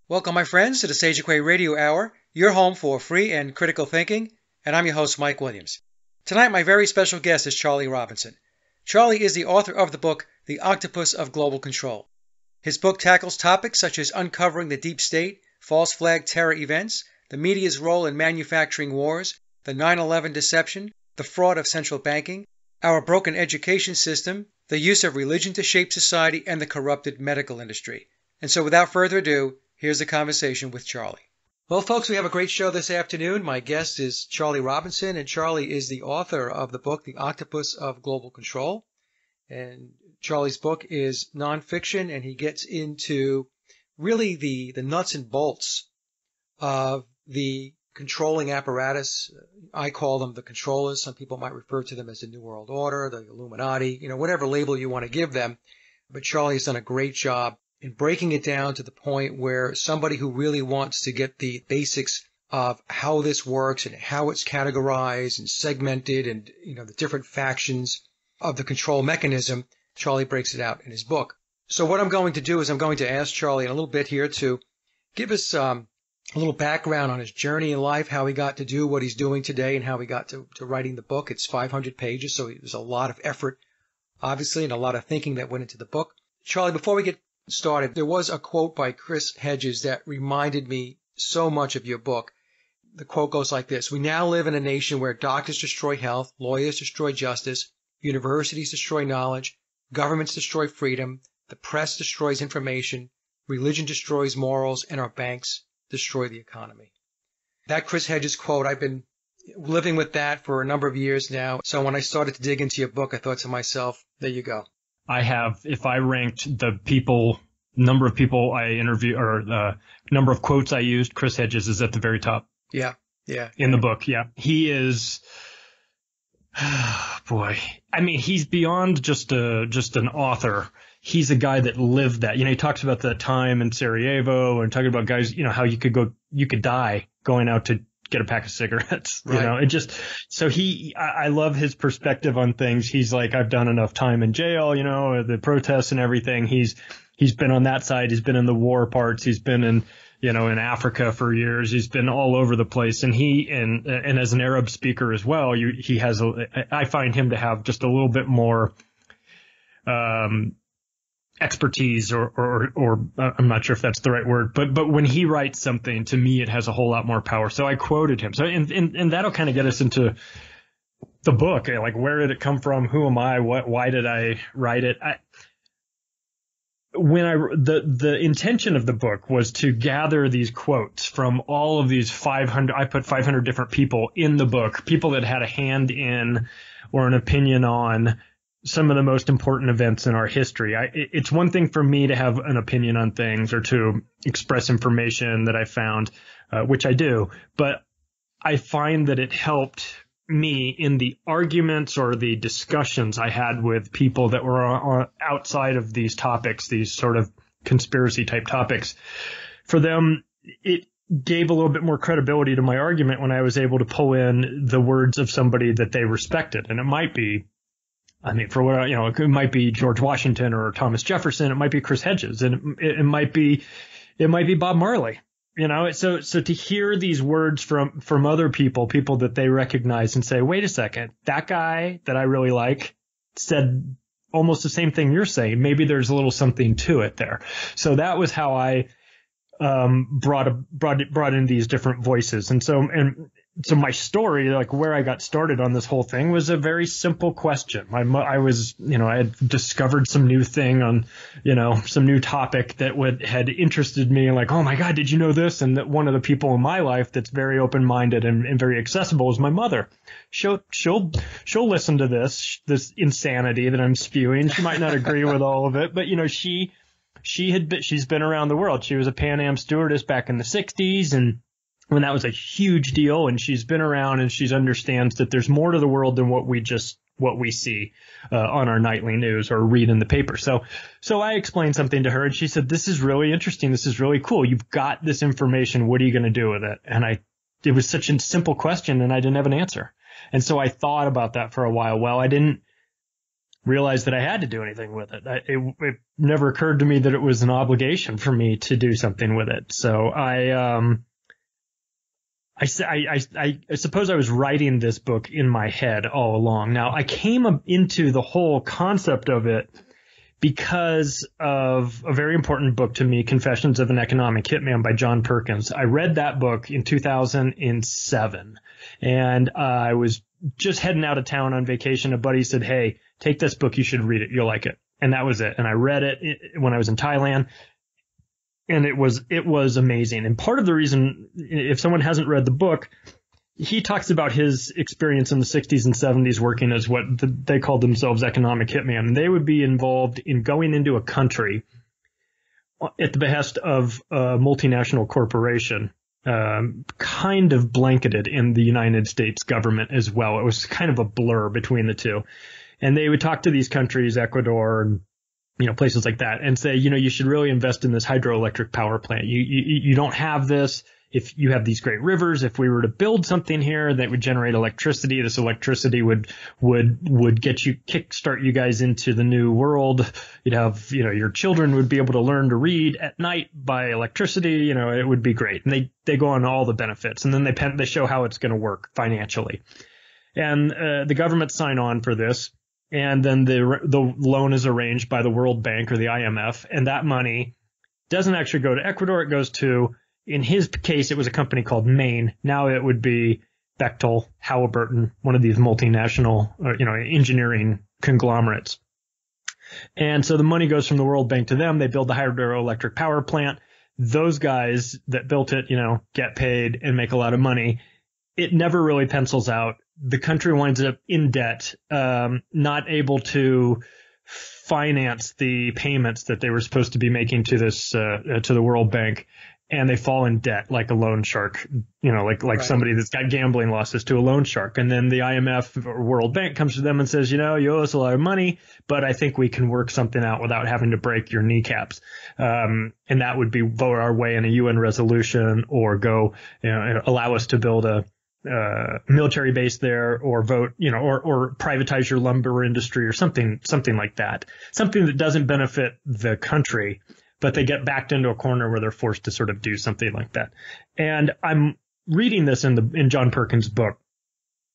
Welcome, my friends, to the Sage of Quay Radio Hour, your home for free and critical thinking, and I'm your host, Mike Williams. Tonight, my very special guest is Charlie Robinson. Charlie is the author of the book, The Octopus of Global Control. His book tackles topics such as uncovering the deep state, false flag terror events, the media's role in manufacturing wars, the 9/11 deception, the fraud of central banking, our broken education system, the use of religion to shape society, and the corrupted medical industry. And so without further ado, here's a conversation with Charlie. Well, folks, we have a great show this afternoon. My guest is Charlie Robinson, and Charlie is the author of the book, The Octopus of Global Control. And Charlie's book is nonfiction, and he gets into really the nuts and bolts of the controlling apparatus. I call them the controllers. Some people might refer to them as the New World Order, the Illuminati, whatever label you want to give them. But Charlie has done a great job in breaking it down to the point where somebody who really wants to get the basics of how this works and how it's categorized and segmented and, the different factions of the control mechanism, Charlie breaks it out in his book. So what I'm going to do is I'm going to ask Charlie in a little bit here to give us a little background on his journey in life, how he got to do what he's doing today and how he got to writing the book. It's 500 pages, so there's a lot of effort, obviously, and a lot of thinking that went into the book. Charlie, before we get started, there was a quote by Chris Hedges that reminded me so much of your book. The quote goes like this: "We now live in a nation where doctors destroy health, lawyers destroy justice, universities destroy knowledge, governments destroy freedom, the press destroys information, religion destroys morals, and our banks destroy the economy." That Chris Hedges quote, I've been living with that for a number of years now. So when I started to dig into your book, I thought to myself, there you go. I have, if I ranked the number of people I interview or the number of quotes I used, Chris Hedges is at the very top. Yeah. In the book. Yeah. He is, boy. I mean, he's beyond just an author. He's a guy that lived that. He talks about that time in Sarajevo and talking about guys, how you could die going out to get a pack of cigarettes, right. I love his perspective on things. He's like, I've done enough time in jail, the protests and everything. He's been on that side. He's been in the war parts. He's been in Africa for years. He's been all over the place. And and as an Arab speaker as well, I find him to have just a little bit more, expertise or I'm not sure if that's the right word, but when he writes something, to me, it has a whole lot more power. So I quoted him. So, and that'll kind of get us into the book. Like, where did it come from? Who am I? Why did I write it? The intention of the book was to gather these quotes from all of these 500, I put 500 different people in the book, people that had a hand in or an opinion on some of the most important events in our history. It's one thing for me to have an opinion on things or to express information that I found, which I do, but I find that it helped me in the arguments or the discussions I had with people that were outside of these topics, these sort of conspiracy type topics. For them, it gave a little bit more credibility to my argument when I was able to pull in the words of somebody that they respected. And it might be, it might be George Washington or Thomas Jefferson. It might be Chris Hedges, and it might be Bob Marley. So to hear these words from other people that they recognize and say, wait a second, that guy that I really like said almost the same thing you're saying. Maybe there's a little something to it there. So that was how I brought in these different voices. And so my story, like where I got started on this whole thing, was a very simple question. I had discovered some new thing on, some new topic that had interested me, and like, oh my God, did you know this? And that one of the people in my life that's very open-minded and very accessible is my mother. She'll listen to this insanity that I'm spewing. She might not agree with all of it, but she's been around the world. She was a Pan Am stewardess back in the 60s, and when that was a huge deal, and she's been around and she understands that there's more to the world than what we see on our nightly news or read in the paper. So I explained something to her, and she said, this is really interesting. This is really cool. You've got this information. What are you going to do with it? And it was such a simple question, and I didn't have an answer. And so I thought about that for a while. Well, realize that I had to do anything with it. It never occurred to me that it was an obligation for me to do something with it. So I suppose I was writing this book in my head all along. Now, I came into the whole concept of it because of a very important book to me, Confessions of an Economic Hitman by John Perkins. I read that book in 2007, and I was just heading out of town on vacation. A buddy said, "Hey, take this book. You should read it. You'll like it." And that was it. And I read it when I was in Thailand. And it was amazing. And part of the reason, if someone hasn't read the book, he talks about his experience in the 60s and 70s working as what they called themselves economic hitman. And they would be involved in going into a country at the behest of a multinational corporation, kind of blanketed in the United States government as well. It was kind of a blur between the two. And they would talk to these countries, Ecuador and places like that, and say, you should really invest in this hydroelectric power plant. You don't have this. If you have these great rivers, if we were to build something here that would generate electricity, this electricity would kickstart you guys into the new world. You'd have, your children would be able to learn to read at night by electricity. It would be great. And they go on all the benefits, and then they show how it's going to work financially. And the government sign on for this. And then the loan is arranged by the World Bank or the IMF, and that money doesn't actually go to Ecuador. It goes to, in his case, it was a company called Maine. Now it would be Bechtel, Halliburton, one of these multinational, engineering conglomerates. And so the money goes from the World Bank to them. They build the hydroelectric power plant. Those guys that built it, get paid and make a lot of money. It never really pencils out. The country winds up in debt, not able to finance the payments that they were supposed to be making to the World Bank, and they fall in debt like a loan shark, like right. Somebody that's got gambling losses to a loan shark. And then the IMF or World Bank comes to them and says, you owe us a lot of money, but I think we can work something out without having to break your kneecaps. And that would be vote our way in a UN resolution, or go, allow us to build a military base there, or vote, or privatize your lumber industry or something like that. Something that doesn't benefit the country, but they get backed into a corner where they're forced to sort of do something like that. And I'm reading this in John Perkins' book.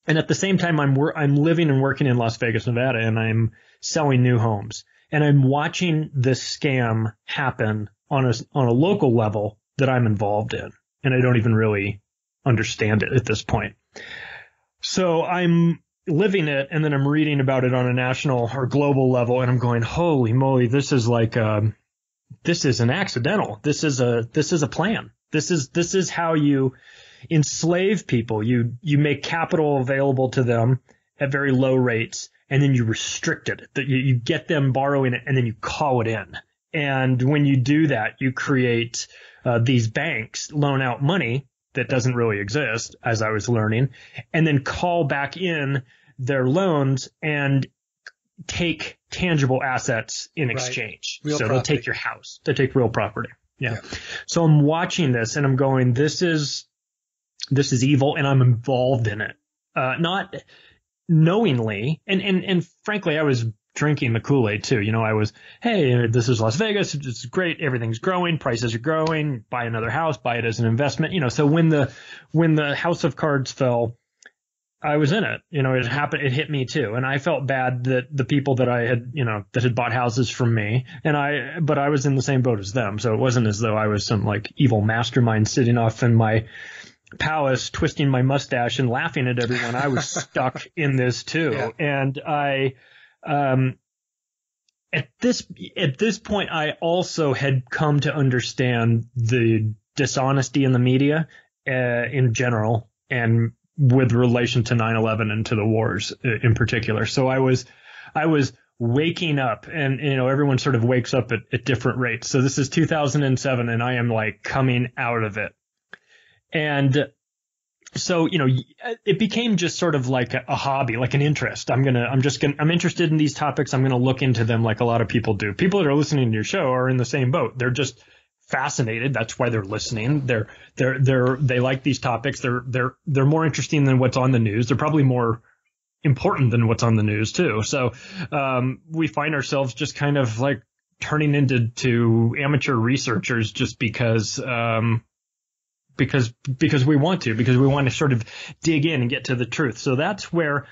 And at the same time, I'm living and working in Las Vegas, Nevada, and I'm selling new homes. And I'm watching this scam happen on a local level that I'm involved in. And I don't even really understand it at this point. So I'm living it, and then I'm reading about it on a national or global level, and I'm going, holy moly, this is like this is an accidental. This is a plan. This is how you enslave people. You make capital available to them at very low rates, and then you restrict it. That you get them borrowing it, and then you call it in. And when you do that, you create these banks loan out money that doesn't really exist, as I was learning, and then call back in their loans and take tangible assets in exchange. Real property. They'll take your house. They take real property. Yeah. So I'm watching this and I'm going, this is evil, and I'm involved in it. Not knowingly. And frankly, I was drinking the Kool-Aid too. I was, hey, this is Las Vegas. It's great. Everything's growing. Prices are growing. Buy another house. Buy it as an investment. So when the house of cards fell, I was in it. It happened. It hit me too. And I felt bad that the people that I had, that had bought houses from me, but I was in the same boat as them. So it wasn't as though I was some like evil mastermind sitting off in my palace, twisting my mustache and laughing at everyone. I was stuck in this too. Yeah. And at this point, I also had come to understand the dishonesty in the media in general, and with relation to 9/11 and to the wars in particular. So I was waking up, and everyone sort of wakes up at different rates. So this is 2007, and I am like coming out of it, and so, it became just sort of like a hobby, like an interest. I'm interested in these topics. I'm going to look into them like a lot of people do. People that are listening to your show are in the same boat. They're just fascinated. That's why they're listening. They like these topics. They're more interesting than what's on the news. They're probably more important than what's on the news too. So we find ourselves just kind of like turning into amateur researchers just because we want to sort of dig in and get to the truth. So that's where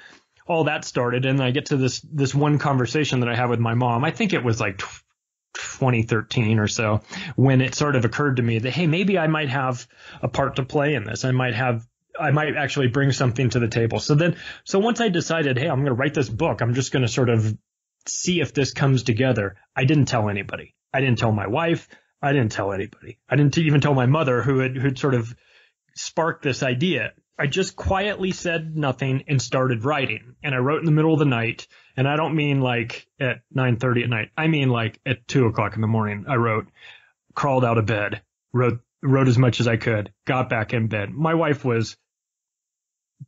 all that started. And I get to this one conversation that I had with my mom. I think it was like 2013 or so, when it sort of occurred to me that, hey, maybe I might have a part to play in this. I might actually bring something to the table. So once I decided, hey, I'm going to write this book, I'm just going to sort of see if this comes together. I didn't tell anybody. I didn't tell my wife. I didn't tell anybody. I didn't even tell my mother, who'd sort of sparked this idea. I just quietly said nothing and started writing. And I wrote in the middle of the night. And I don't mean like at 9:30 at night. I mean like at 2:00 in the morning. I wrote, crawled out of bed, wrote as much as I could, got back in bed. My wife was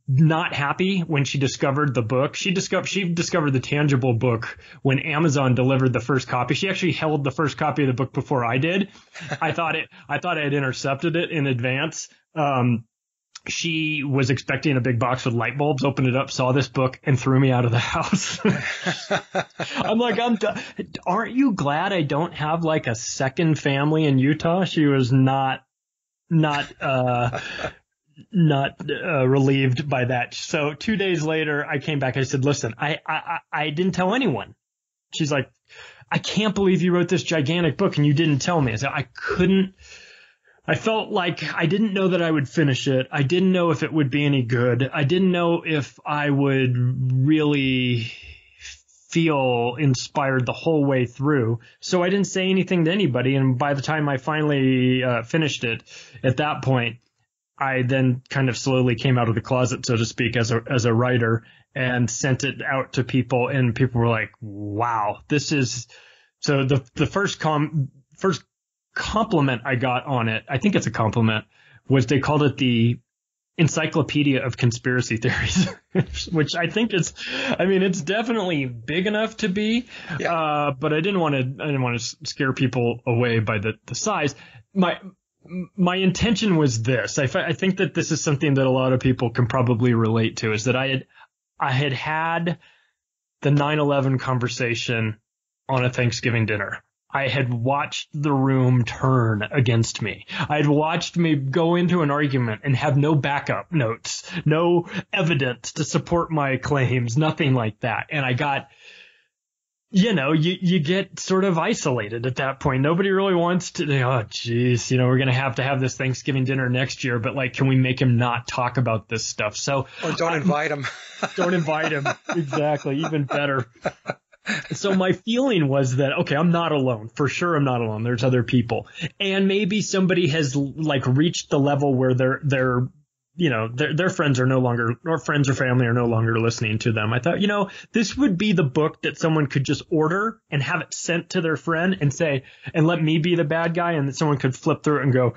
not happy when she discovered the book. She discovered the tangible book when Amazon delivered the first copy. She actually held the first copy of the book before I did. I thought I had intercepted it in advance. She was expecting a big box with light bulbs, opened it up, saw this book, and threw me out of the house. I'm like, aren't you glad I don't have like a second family in Utah? She was not relieved by that. So 2 days later, I came back. I said, listen, I didn't tell anyone. She's like, I can't believe you wrote this gigantic book and you didn't tell me. I said, I felt like I didn't know that I would finish it. I didn't know if it would be any good. I didn't know if I would really feel inspired the whole way through. So I didn't say anything to anybody. And by the time I finally finished it, at that point, I then kind of slowly came out of the closet, so to speak, as a writer, and sent it out to people. And people were like, wow, this is so the first compliment I got on it, I think it's a compliment, was they called it the Encyclopedia of Conspiracy Theories, which I think it's definitely big enough to be, but I didn't want to scare people away by the size. My intention was this. I think that this is something that a lot of people can probably relate to, is that I had the 9/11 conversation on a Thanksgiving dinner. I had watched the room turn against me. I had watched me go into an argument and have no backup notes, no evidence to support my claims, nothing like that. And I got, you get sort of isolated at that point. Nobody really wants to, oh, geez, we're going to have this Thanksgiving dinner next year, but like, can we make him not talk about this stuff? So, or don't invite him. Don't invite him. Exactly. Even better. So my feeling was that, okay, I'm not alone. For sure, I'm not alone. There's other people. And maybe somebody has like reached the level where their friends are no longer, or friends or family are no longer listening to them. I thought, this would be the book that someone could just order and have it sent to their friend and say, and let me be the bad guy. And someone could flip through it and go,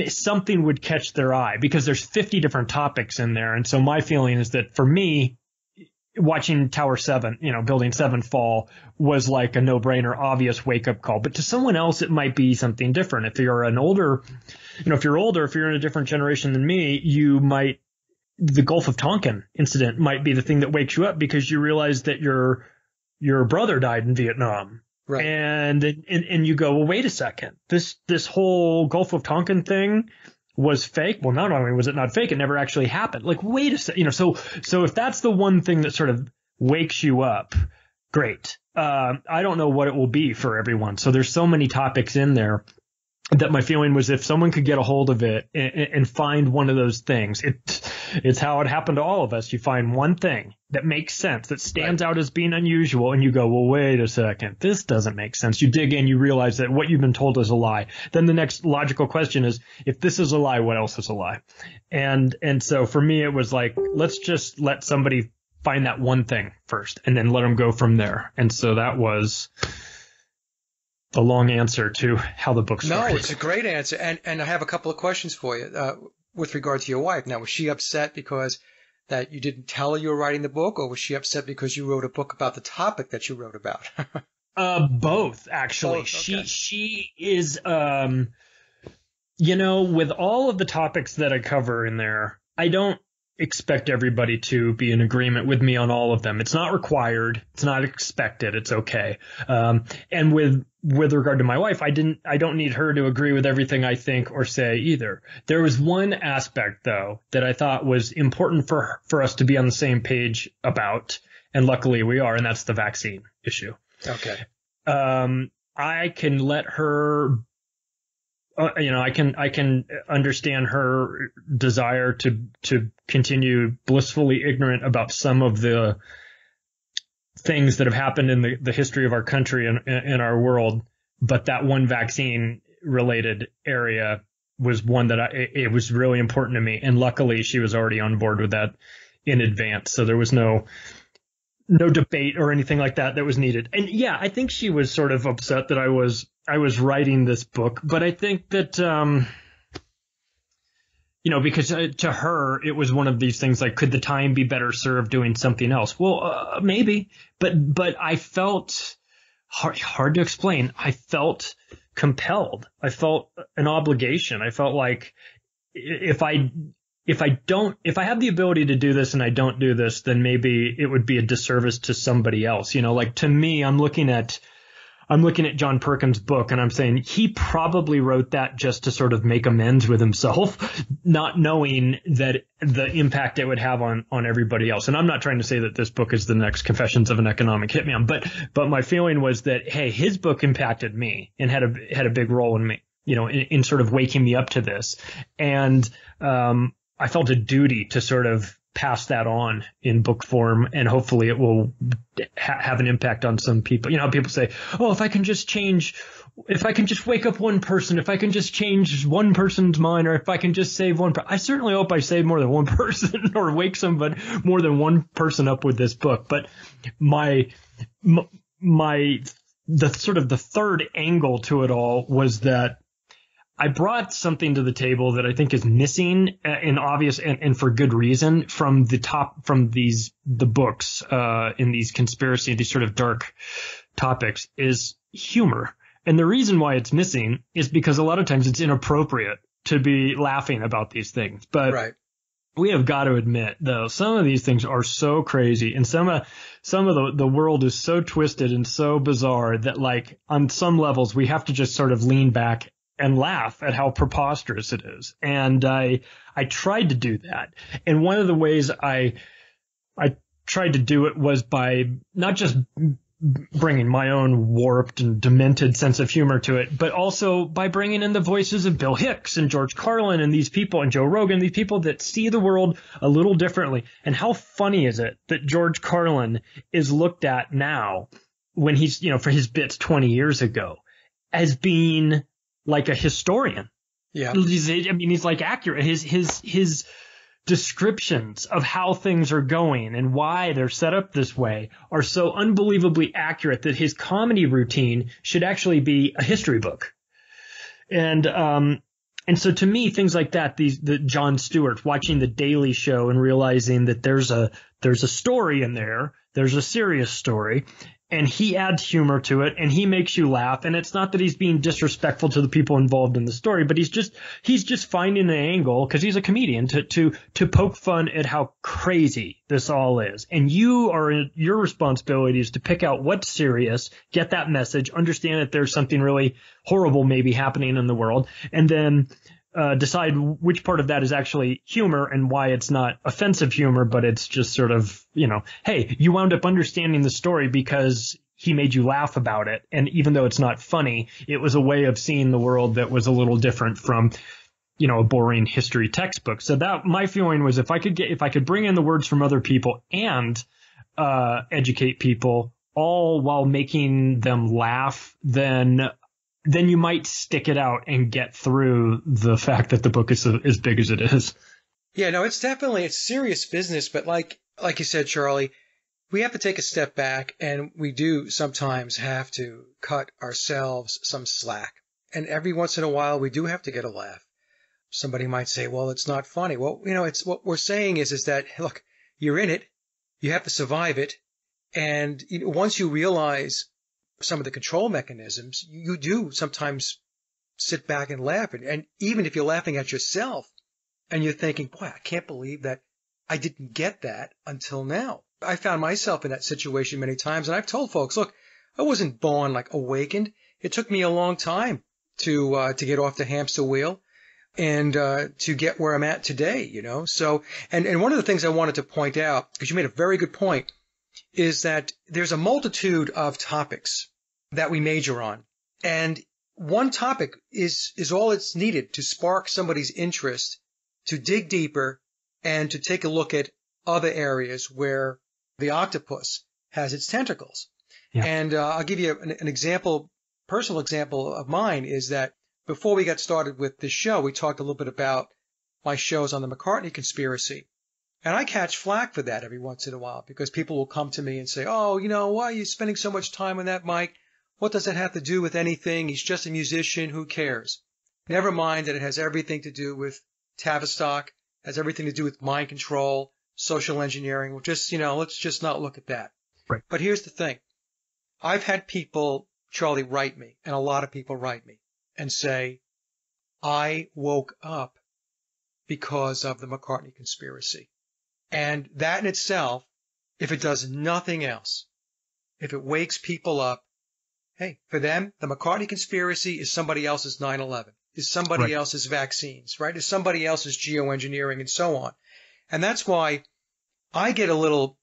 something would catch their eye, because there's 50 different topics in there. And so my feeling is that for me, watching Tower 7, Building 7 fall was like a no-brainer, obvious wake-up call. But to someone else, it might be something different. If you're if you're in a different generation than me, the Gulf of Tonkin incident might be the thing that wakes you up, because you realize that your brother died in Vietnam. Right. And you go, well, wait a second. This whole Gulf of Tonkin thing was fake. Well, not only was it not fake, it never actually happened. Like, wait a second, so if that's the one thing that sort of wakes you up, great. I don't know what it will be for everyone. So there's so many topics in there that my feeling was, if someone could get a hold of it and find one of those things, it's how it happened to all of us. You find one thing that makes sense, that stands out as being unusual, and you go, well, wait a second, this doesn't make sense. You dig in, you realize that what you've been told is a lie. Then the next logical question is, if this is a lie, what else is a lie? And so for me, it was like, let's just let somebody find that one thing first and then let them go from there. And so that was a long answer to how the book started. No, it's a great answer. And I have a couple of questions for you with regard to your wife. Now, was she upset because that you didn't tell her you were writing the book, or was she upset because you wrote a book about the topic that you wrote about? Both, actually. Both, okay. She is, with all of the topics that I cover in there, I don't expect everybody to be in agreement with me on all of them. It's not required. It's not expected. It's okay. And with regard to my wife, I don't need her to agree with everything I think or say either. There was one aspect though that I thought was important for us to be on the same page about. And luckily we are, and that's the vaccine issue. Okay. I can let her, I can understand her desire to continue blissfully ignorant about some of the things that have happened in the history of our country and in our world. But that one vaccine related area was one that it was really important to me. And luckily she was already on board with that in advance. So there was no debate or anything like that was needed. And yeah, I think she was sort of upset that I was writing this book, but I think that, because to her, it was one of these things like, could the time be better served doing something else? Well, maybe, but I felt hard to explain. I felt compelled. I felt an obligation. I felt like if I have the ability to do this and I don't do this, then maybe it would be a disservice to somebody else. Like to me, I'm looking at John Perkins' book and I'm saying he probably wrote that just to sort of make amends with himself, not knowing that the impact it would have on everybody else. And I'm not trying to say that this book is the next Confessions of an Economic Hitman, but my feeling was that, hey, his book impacted me and had a big role in me, in sort of waking me up to this. And, I felt a duty to sort of pass that on in book form, and hopefully it will have an impact on some people. How people say, oh, if I can just wake up one person, if I can just change one person's mind, or if I can just save one I certainly hope I save more than one person or wake more than one person up with this book. But the sort of the third angle to it all was that I brought something to the table that I think is missing in obvious and for good reason from the books in these conspiracy, these sort of dark topics, is humor. And the reason why it's missing is because a lot of times it's inappropriate to be laughing about these things. But right. We have got to admit, though, some of these things are so crazy, and some of the world is so twisted and so bizarre that, like, on some levels we have to just sort of lean back and laugh at how preposterous it is. And I tried to do that. And one of the ways I tried to do it was by not just bringing my own warped and demented sense of humor to it, but also by bringing in the voices of Bill Hicks and George Carlin and these people, and Joe Rogan, these people that see the world a little differently. And how funny is it that George Carlin is looked at now, when he's, for his bits 20 years ago, as being like a historian. Yeah. He's like accurate. His descriptions of how things are going and why they're set up this way are so unbelievably accurate that his comedy routine should actually be a history book. And so to me, things like that, the Jon Stewart, watching The Daily Show and realizing that there's a story in there, there's a serious story, and he adds humor to it, and he makes you laugh. And it's not that he's being disrespectful to the people involved in the story, but he's just finding an angle, because he's a comedian, to poke fun at how crazy this all is. And your responsibility is to pick out what's serious, get that message, understand that there's something really horrible maybe happening in the world, and then decide which part of that is actually humor and why it's not offensive humor, but it's just sort of, hey, you wound up understanding the story because he made you laugh about it. And even though it's not funny, it was a way of seeing the world that was a little different from, a boring history textbook. So that my feeling was if I could bring in the words from other people and educate people all while making them laugh, then you might stick it out and get through the fact that the book is as big as it is. Yeah, no, it's serious business. But like you said, Charlie, we have to take a step back, and we do sometimes have to cut ourselves some slack. And every once in a while, we do have to get a laugh. Somebody might say, well, it's not funny. Well, it's what we're saying is that, look, you're in it. You have to survive it. And once you realize some of the control mechanisms, you do sometimes sit back and laugh. And even if you're laughing at yourself and you're thinking, boy, I can't believe that I didn't get that until now. I found myself in that situation many times, and I've told folks, look, I wasn't born like awakened. It took me a long time to get off the hamster wheel and to get where I'm at today, you know. So, and one of the things I wanted to point out, because you made a very good point, is that there's a multitude of topics that we major on, and one topic is all it's needed to spark somebody's interest to dig deeper and to take a look at other areas where the octopus has its tentacles. Yeah. And I'll give you an example, personal example of mine is that before we got started with this show, we talked a little bit about my shows on the McCartney conspiracy. And I catch flack for that every once in a while because people will come to me and say, oh, you know, why are you spending so much time on that, Mike? What does that have to do with anything? He's just a musician. Who cares? Never mind that it has everything to do with Tavistock, has everything to do with mind control, social engineering. Well, just, you know, let's just not look at that. Right. But here's the thing. I've had people, Charlie, write me, and a lot of people write me and say, I woke up because of the McCartney conspiracy. And that in itself, if it does nothing else, if it wakes people up, hey, for them, the McCartney conspiracy is somebody else's 9/11, is somebody else's vaccines, right? Is somebody else's geoengineering and so on. And that's why I get a little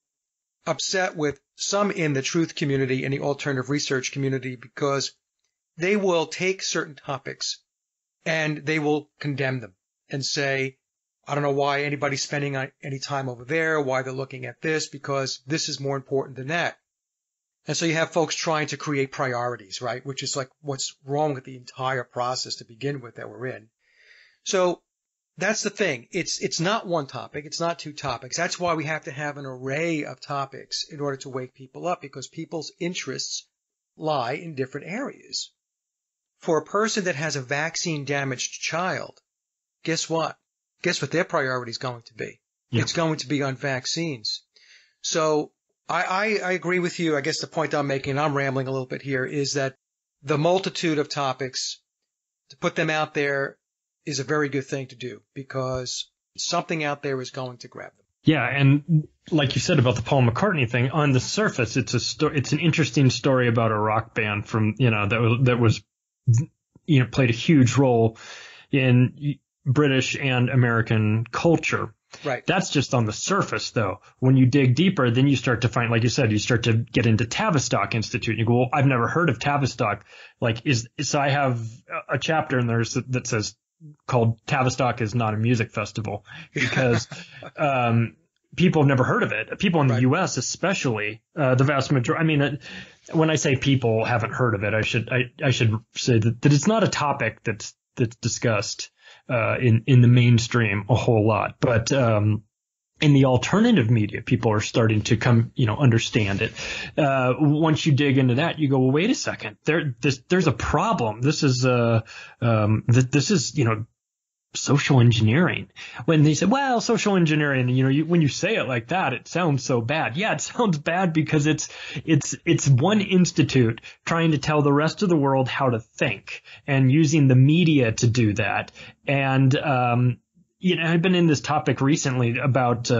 upset with some in the truth community and the alternative research community because they will take certain topics and they will condemn them and say, I don't know why anybody's spending any time over there, why they're looking at this, because this is more important than that. And so you have folks trying to create priorities, right? Which is like what's wrong with the entire process to begin with that we're in. So that's the thing. It's not one topic. It's not two topics. That's why we have to have an array of topics in order to wake people up because people's interests lie in different areas. For a person that has a vaccine damaged child, guess what? Guess what their priority is going to be? Yeah. It's going to be on vaccines. So I agree with you. I guess the point I'm making, and I'm rambling a little bit here, is that the multitude of topics, to put them out there is a very good thing to do because something out there is going to grab them. Yeah, and like you said about the Paul McCartney thing, on the surface, it's an interesting story about a rock band from, you know, that was, you know, played a huge role in British and American culture. Right. That's just on the surface, though. When you dig deeper, then you start to find, like you said, you start to get into Tavistock Institute. You go, well, I've never heard of Tavistock. So I have a chapter in there that says called Tavistock is not a music festival because people have never heard of it. People in the U.S. especially, the vast majority. I mean, when I say people haven't heard of it, I should say that it's not a topic that's discussed in the mainstream a whole lot, but in the alternative media, people are starting to come, you know, understand it. Once you dig into that, you go, well, wait a second, there's a problem. This is you know, social engineering. When they say, well, social engineering, you know, when you say it like that, it sounds so bad. Yeah, it sounds bad because it's one institute trying to tell the rest of the world how to think and using the media to do that. And, you know, I've been in this topic recently about,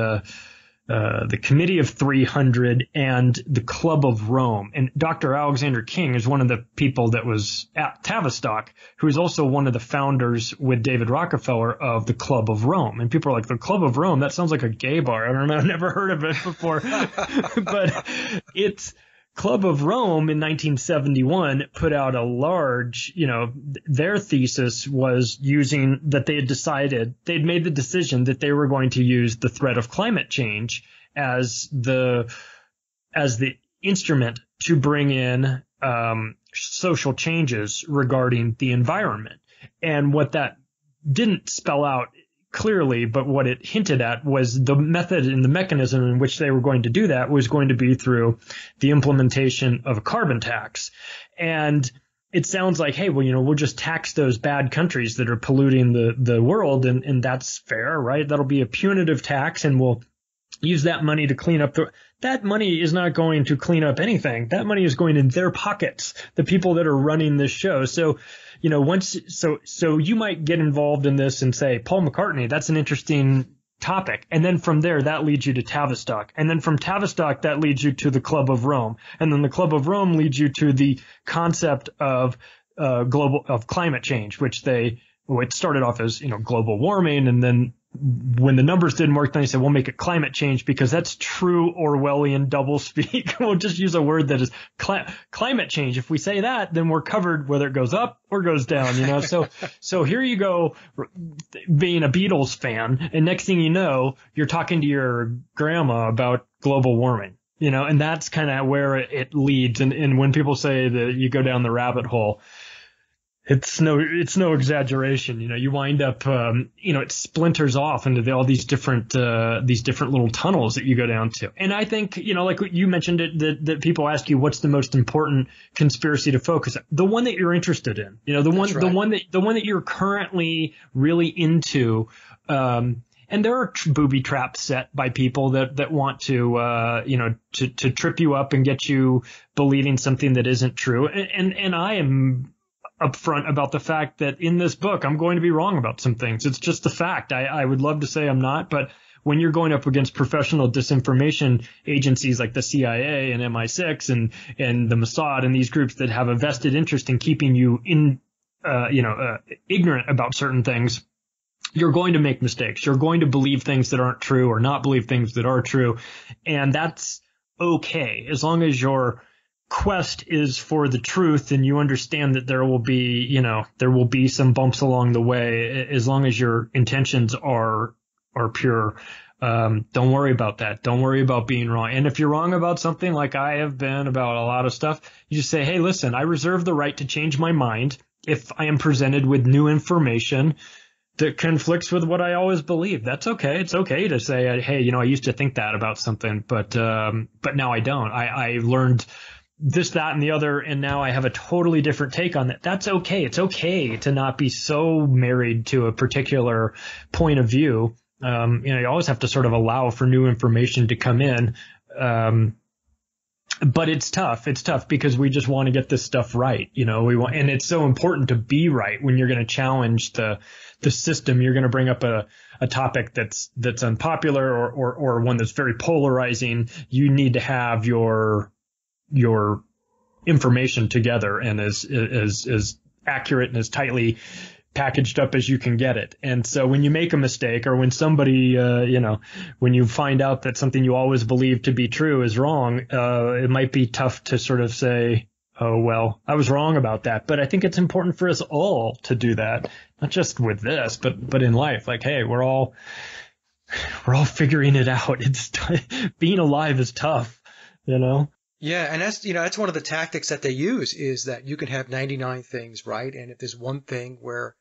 the Committee of 300 and the Club of Rome. And Dr. Alexander King is one of the people that was at Tavistock, who is also one of the founders with David Rockefeller of the Club of Rome. And people are like, the Club of Rome, that sounds like a gay bar. I don't know. I've never heard of it before. But it's Club of Rome in 1971 put out a large, you know, their thesis was using that they'd made the decision that they were going to use the threat of climate change as the instrument to bring in social changes regarding the environment. And what that didn't spell out clearly, but what it hinted at was the method and the mechanism in which they were going to do that was going to be through the implementation of a carbon tax. And it sounds like, hey, well, you know, we'll just tax those bad countries that are polluting the world, and that's fair, right? That'll be a punitive tax, and we'll use that money to clean up that money is not going to clean up anything. That money is going in their pockets, the people that are running this show. So, you know, so you might get involved in this and say, Paul McCartney, that's an interesting topic. And then from there, that leads you to Tavistock. And then from Tavistock, that leads you to the Club of Rome. And then the Club of Rome leads you to the concept of climate change, which it started off as, global warming. And then when the numbers didn't work, then they said, we'll make it climate change because that's true Orwellian doublespeak. We'll just use a word that is climate change. If we say that, then we're covered whether it goes up or goes down, So here you go being a Beatles fan. And next thing you know, you're talking to your grandma about global warming, and that's kind of where it leads. And when people say that you go down the rabbit hole, it's no exaggeration. You wind up, it splinters off into all these different little tunnels that you go down to. And I think, like you mentioned it, that people ask you, what's the most important conspiracy to focus on? The one that you're interested in, the one that you're currently really into. And there are booby traps set by people that want to trip you up and get you believing something that isn't true. And I am upfront about the fact that in this book, I'm going to be wrong about some things. It's just a fact. I would love to say I'm not, but when you're going up against professional disinformation agencies like the CIA and MI6 and the Mossad and these groups that have a vested interest in keeping you ignorant about certain things, you're going to make mistakes. You're going to believe things that aren't true or not believe things that are true. And that's okay, as long as your quest is for the truth and you understand that there will be some bumps along the way, as long as your intentions are pure. Don't worry about that. Don't worry about being wrong. And if you're wrong about something, like I have been about a lot of stuff, you just say, hey, listen, I reserve the right to change my mind if I am presented with new information that conflicts with what I always believe. That's okay. It's okay to say, hey, I used to think that about something, but now I don't. I learned this, that, and the other, and now I have a totally different take on that. That's okay. It's okay to not be so married to a particular point of view. You always have to sort of allow for new information to come in. But it's tough. It's tough because we just want to get this stuff right. And it's so important to be right when you're going to challenge the system. You're going to bring up a topic that's unpopular or one that's very polarizing. You need to have your information together and as accurate and as tightly packaged up as you can get it. And so when you make a mistake, or when somebody, when you find out that something you always believed to be true is wrong, it might be tough to sort of say, oh, well, I was wrong about that. But I think it's important for us all to do that, not just with this, but in life. Like, hey, we're all figuring it out. It's being alive is tough, Yeah, and that's one of the tactics that they use, is that you can have 99 things right, and if there's one thing where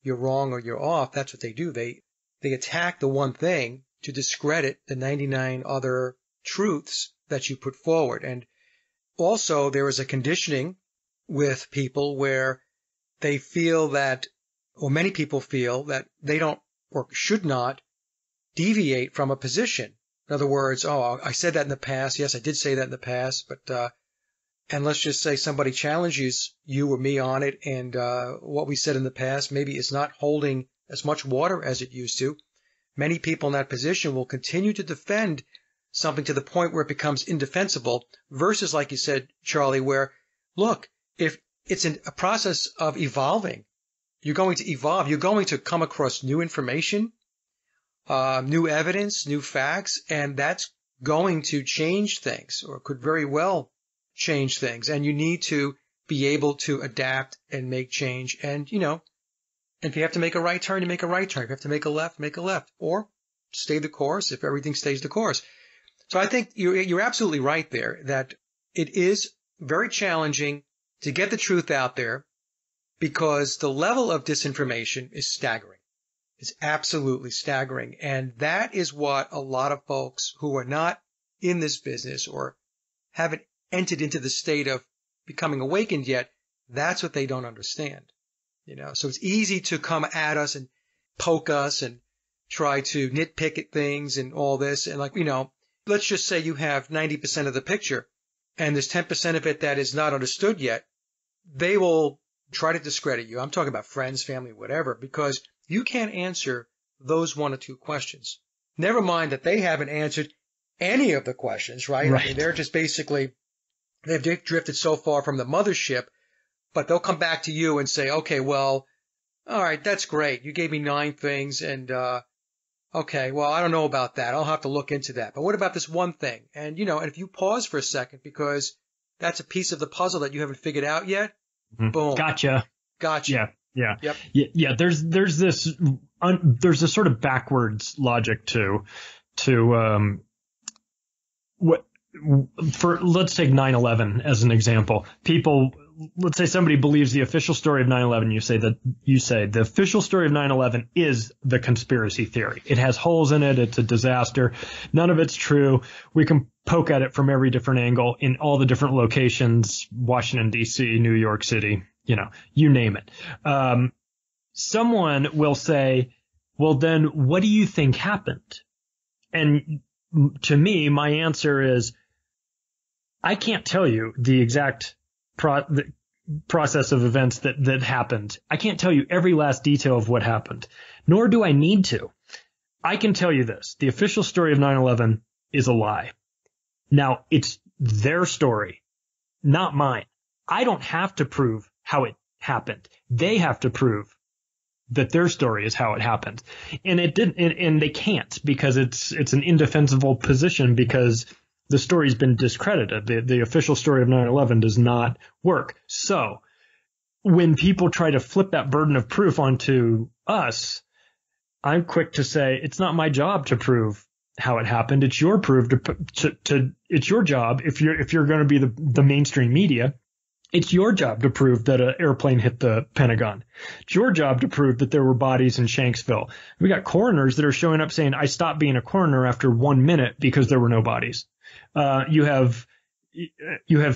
you're wrong or you're off, that's what they do. They attack the one thing to discredit the 99 other truths that you put forward. And also there is a conditioning with people where they feel that, or many people feel that they don't or should not deviate from a position. In other words, I said that in the past. Yes, I did say that in the past, but and let's just say somebody challenges you or me on it, and what we said in the past maybe is not holding as much water as it used to. Many people in that position will continue to defend something to the point where it becomes indefensible, versus, like you said, Charlie, where, look, if it's a process of evolving, you're going to evolve. You're going to come across new information, new evidence, new facts, and that's going to change things, or could very well change things. And you need to be able to adapt and make change. And, if you have to make a right turn, you make a right turn. If you have to make a left, or stay the course if everything stays the course. So I think you're absolutely right there, that it is very challenging to get the truth out there, because the level of disinformation is staggering. It's absolutely staggering. And that is what a lot of folks who are not in this business or haven't entered into the state of becoming awakened yet, that's what they don't understand. So it's easy to come at us and poke us and try to nitpick at things and all this. And let's just say you have 90% of the picture and there's 10% of it that is not understood yet. They will try to discredit you. I'm talking about friends, family, whatever, because you can't answer those one or two questions. Never mind that they haven't answered any of the questions, right? I mean, they're just basically, they've drifted so far from the mothership, but they'll come back to you and say, okay, well, all right, that's great. You gave me 9 things and, okay, well, I don't know about that. I'll have to look into that. But what about this one thing? And, and if you pause for a second because that's a piece of the puzzle that you haven't figured out yet, boom. Gotcha. Yeah. Yep. Yeah. There's this sort of backwards logic to let's take 9/11 as an example. Let's say somebody believes the official story of 9/11. You say the official story of 9/11 is the conspiracy theory. It has holes in it. It's a disaster. None of it's true. We can poke at it from every different angle in all the different locations, Washington, D.C., New York City, you name it. Someone will say, well, then what do you think happened? And to me, my answer is, I can't tell you the exact process of events that happened. I can't tell you every last detail of what happened, nor do I need to. I can tell you this. The official story of 9/11 is a lie. Now, it's their story, not mine. I don't have to prove how it happened. They have to prove that their story is how it happened. And it didn't, and they can't, because it's an indefensible position, because the story's been discredited. The official story of 9/11 does not work. So when people try to flip that burden of proof onto us, I'm quick to say it's not my job to prove how it happened. It's your it's your job. If you're going to be the mainstream media, it's your job to prove that an airplane hit the Pentagon. It's your job to prove that there were bodies in Shanksville. We got coroners that are showing up saying, I stopped being a coroner after 1 minute because there were no bodies. You have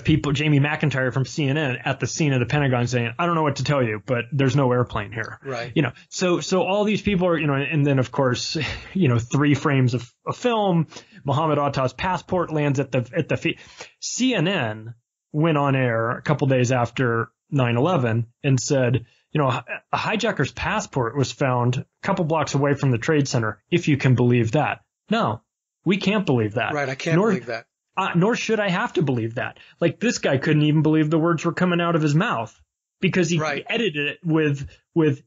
people, Jamie McIntyre from CNN at the scene of the Pentagon saying, I don't know what to tell you, but there's no airplane here. Right. So all these people are, and then of course, 3 frames of a film, Mohammed Atta's passport lands at the feet. CNN went on air a couple days after 9/11 and said, a hijacker's passport was found a couple blocks away from the Trade Center, if you can believe that. No, we can't believe that. Right, I can't believe that. Nor should I have to believe that. Like, this guy couldn't even believe the words were coming out of his mouth because he edited it with,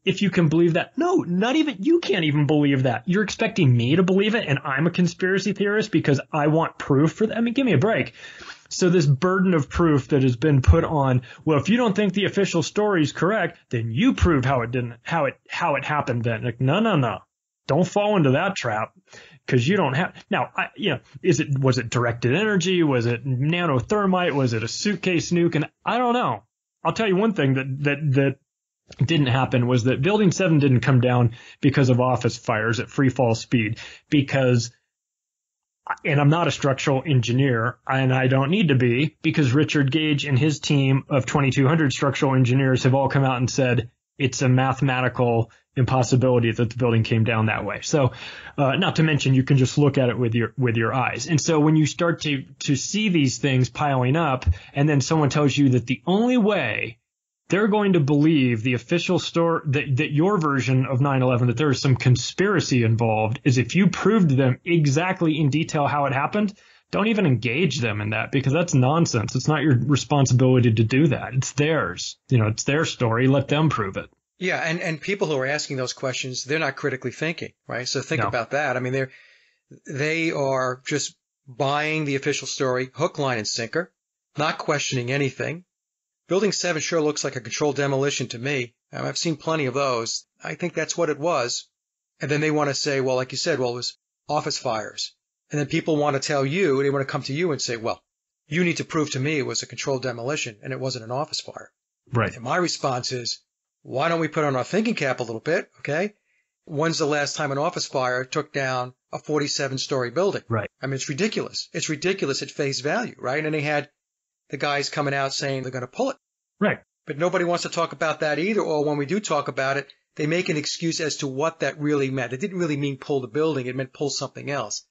if you can believe that. No, not even, you can't even believe that. You're expecting me to believe it, and I'm a conspiracy theorist because I want proof for that? I mean, give me a break. So this burden of proof that has been put on, well, if you don't think the official story is correct, then you prove how it happened then. Like, no. Don't fall into that trap, because you don't have. Now, was it directed energy? Was it nanothermite? Was it a suitcase nuke? And I don't know. I'll tell you one thing that didn't happen was that Building 7 didn't come down because of office fires at free fall speed, and I'm not a structural engineer, and I don't need to be, because Richard Gage and his team of 2,200 structural engineers have all come out and said it's a mathematical impossibility that the building came down that way. So, not to mention, you can just look at it with your eyes. And so when you start to see these things piling up, and then someone tells you that the only way they're going to believe the official story, that your version of 9/11, that there is some conspiracy involved, is if you prove to them exactly in detail how it happened. Don't even engage them in that, because that's nonsense. It's not your responsibility to do that. It's theirs. It's their story. Let them prove it. Yeah, and people who are asking those questions, they're not critically thinking, right? So think about that. I mean, they are just buying the official story, hook, line, and sinker, not questioning anything. Building 7 sure looks like a controlled demolition to me. I've seen plenty of those. I think that's what it was. And then they want to say, well, like you said, well, it was office fires. And then people want to tell you, they want to come to you and say, well, you need to prove to me it was a controlled demolition and it wasn't an office fire. Right. And my response is, why don't we put on our thinking cap a little bit, okay? When's the last time an office fire took down a 47-story building? Right. I mean, it's ridiculous. It's ridiculous at face value, right? And they had the guys coming out saying they're going to pull it. Right. But nobody wants to talk about that either, or when we do talk about it, they make an excuse as to what that really meant. It didn't really mean pull the building. It meant pull something else.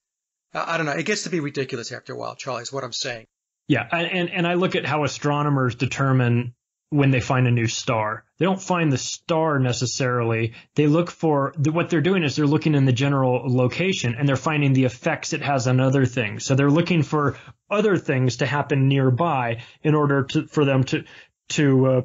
I don't know. It gets to be ridiculous after a while, Charlie, is what I'm saying. Yeah, and I look at how astronomers determine when they find a new star. They don't find the star necessarily. They look for what they're doing is they're looking in the general location and they're finding the effects it has on other things. So they're looking for other things to happen nearby in order for them to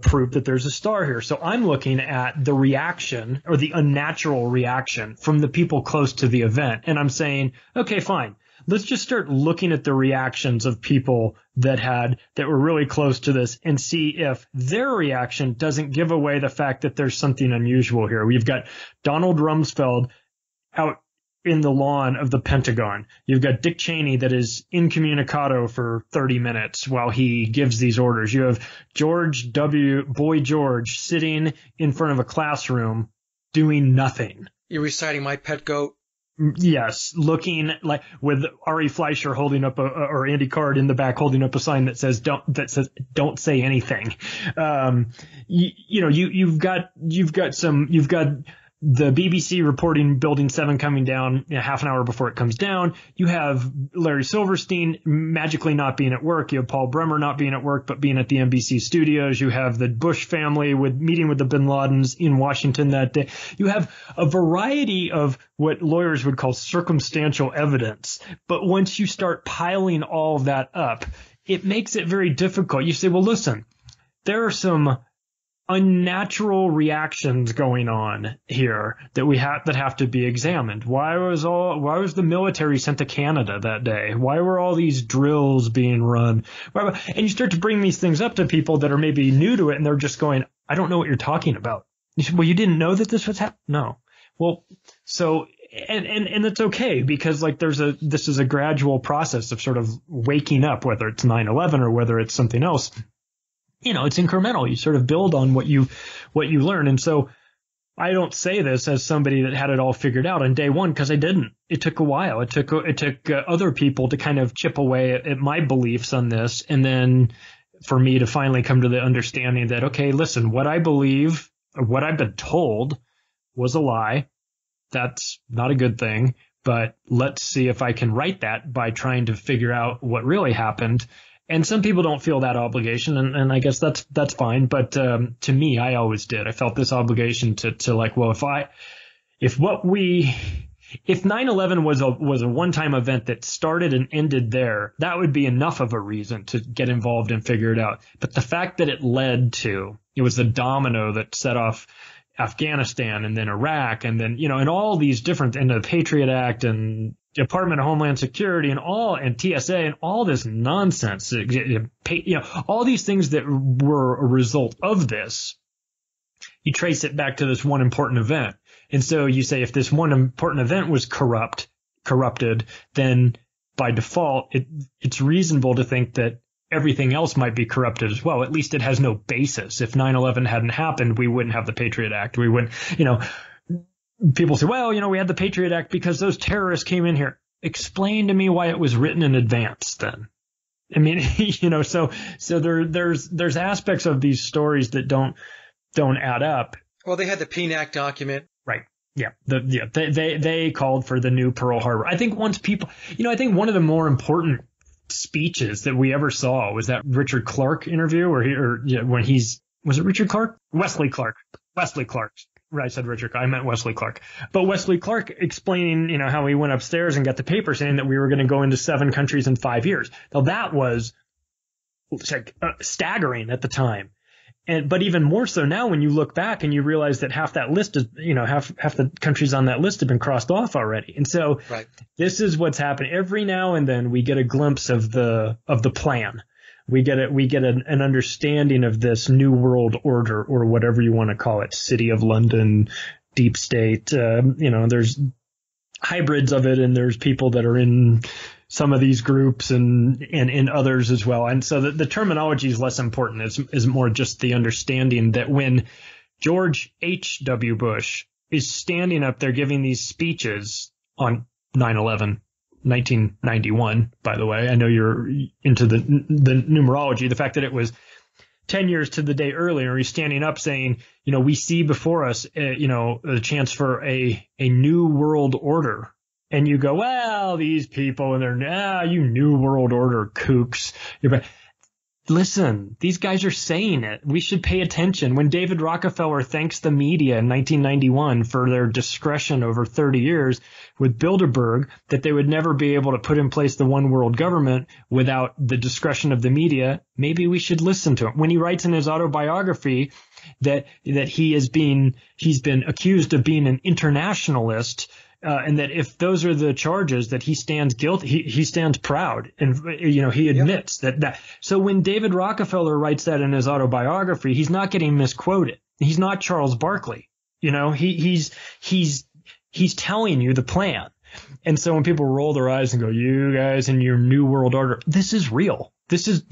prove that there's a star here. So I'm looking at the reaction or the unnatural reaction from the people close to the event. And I'm saying, okay, fine. Let's just start looking at the reactions of people that were really close to this and see if their reaction doesn't give away the fact that there's something unusual here. We've got Donald Rumsfeld out in the lawn of the Pentagon. You've got Dick Cheney that is incommunicado for 30 minutes while he gives these orders. You have Boy George sitting in front of a classroom doing nothing. You're reciting My Pet Goat. Yes, looking like with Ari Fleischer holding up or Andy Card in the back holding up a sign that says don't say anything. You've got the BBC reporting Building 7 coming down half an hour before it comes down. You have Larry Silverstein magically not being at work. You have Paul Bremer not being at work, but being at the NBC studios. You have the Bush family meeting with the bin Ladens in Washington that day. You have a variety of what lawyers would call circumstantial evidence. But once you start piling all of that up, it makes it very difficult. You say, well, listen, there are some unnatural reactions going on here that have to be examined. Why was the military sent to Canada that day? Why were all these drills being run? And you start to bring these things up to people that are maybe new to it, and they're just going, I don't know what you're talking about. You say, well, you didn't know that this was happening? No. Well, so and it's okay because like this is a gradual process of sort of waking up, whether it's 9/11 or whether it's something else. It's incremental. You sort of build on what you learn. And so I don't say this as somebody that had it all figured out on day one, because I didn't. It took a while. It took other people to kind of chip away at my beliefs on this. And then for me to finally come to the understanding that, okay, listen, what I believe or what I've been told was a lie. That's not a good thing. But let's see if I can right that by trying to figure out what really happened. And some people don't feel that obligation, and I guess that's fine. But to me, I always did. I felt this obligation to like, well, if 9/11 was a one-time event that started and ended there, that would be enough of a reason to get involved and figure it out. But the fact that it was the domino that set off Afghanistan and then Iraq and then, and all these different, and the Patriot Act and Department of Homeland Security and TSA and all this nonsense, all these things that were a result of this, you trace it back to this one important event. And so you say if this one important event was corrupted, then by default, it's reasonable to think that everything else might be corrupted as well. At least it has no basis. If 9/11 hadn't happened, we wouldn't have the Patriot Act. We wouldn't, people say, well, we had the Patriot Act because those terrorists came in here. Explain to me why it was written in advance then. I mean, so there's aspects of these stories that don't add up. Well, they had the PNAC document. Right. Yeah. They called for the new Pearl Harbor. I think once people, I think one of the more important speeches that we ever saw was that Richard Clark interview was it Richard Clark? Wesley Clark. Right, I said Richard. I meant Wesley Clark. But Wesley Clark explaining, how he went upstairs and got the paper saying that we were going to go into 7 countries in 5 years. Now that was staggering at the time. But even more so now when you look back and you realize that half that list is, half the countries on that list have been crossed off already. And so right. This is what's happening. Every now and then we get a glimpse of the plan. We get an understanding of this new world order, or whatever you want to call it, City of London, deep state. There's hybrids of it, and there's people that are in some of these groups and in others as well. And so the terminology is less important. Is more just the understanding that when George H.W. Bush is standing up there giving these speeches on 9/11, 1991, by the way. I know you're into the numerology. The fact that it was 10 years to the day earlier, he's standing up saying, we see before us, a chance for a new world order. And you go, well, these people and they're, you new world order kooks. listen, these guys are saying it. We should pay attention. When David Rockefeller thanks the media in 1991 for their discretion over 30 years with Bilderberg, that they would never be able to put in place the one world government without the discretion of the media, maybe we should listen to him. When he writes in his autobiography that he's been accused of being an internationalist, and that if those are the charges, that he stands guilty, he stands proud, and he admits that. So when David Rockefeller writes that in his autobiography, he's not getting misquoted. He's not Charles Barkley. He's telling you the plan. And so when people roll their eyes and go, "You guys in your new world order," this is real. This is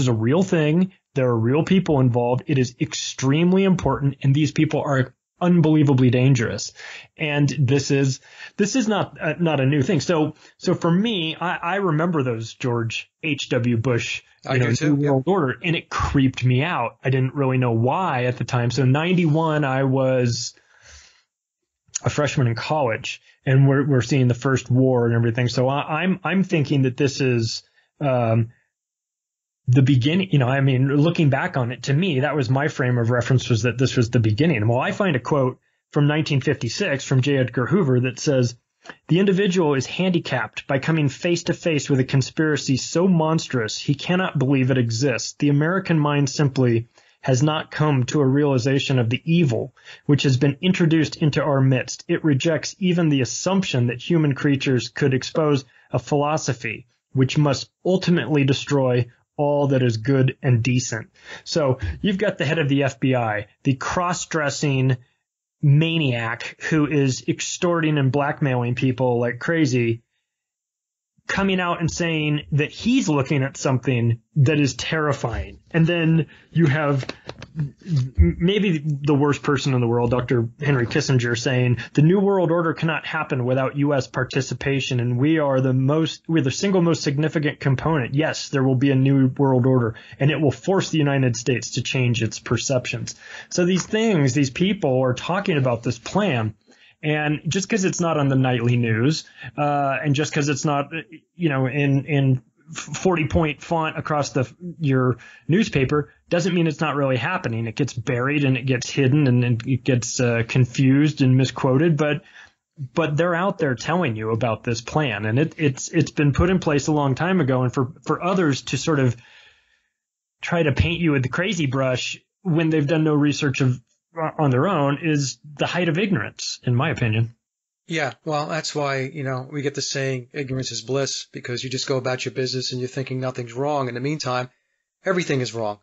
a real thing. There are real people involved. It is extremely important, and these people are unbelievably dangerous. And this is not a new thing. So for me, I remember those George H.W. Bush New World Order, and it creeped me out. I didn't really know why at the time. So 91, I was a freshman in college, and we're seeing the first war and everything. So I'm thinking that this is the beginning. Looking back on it, to me, that was my frame of reference, was that this was the beginning. Well, I find a quote from 1956 from J. Edgar Hoover that says, "The individual is handicapped by coming face to face with a conspiracy so monstrous he cannot believe it exists. The American mind simply has not come to a realization of the evil which has been introduced into our midst. It rejects even the assumption that human creatures could expose a philosophy which must ultimately destroy all that is good and decent." So you've got the head of the FBI, the cross-dressing maniac who is extorting and blackmailing people like crazy, coming out and saying that he's looking at something that is terrifying. And then you have maybe the worst person in the world, Dr. Henry Kissinger, saying the New World Order cannot happen without U.S. participation, and we're the single most significant component. Yes, there will be a New World Order, and it will force the United States to change its perceptions. So these people are talking about this plan. And just because it's not on the nightly news, and just because it's not, in 40-point font across your newspaper, doesn't mean it's not really happening. It gets buried and it gets hidden and it gets confused and misquoted, but they're out there telling you about this plan, and it's been put in place a long time ago. And for others to sort of try to paint you with the crazy brush when they've done no research on their own is the height of ignorance, in my opinion. Yeah, well, that's why, we get the saying, ignorance is bliss, because you just go about your business and you're thinking nothing's wrong. In the meantime, everything is wrong,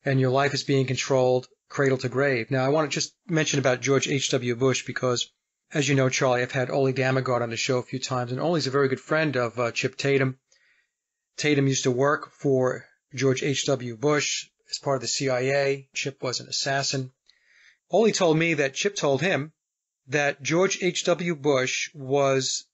and your life is being controlled cradle to grave. Now, I want to just mention about George H.W. Bush because, as you know, Charlie, I've had Ole Damagard on the show a few times, and Ole's a very good friend of Chip Tatum. Tatum used to work for George H.W. Bush as part of the CIA. Chip was an assassin. Ole told me that Chip told him that George H.W. Bush was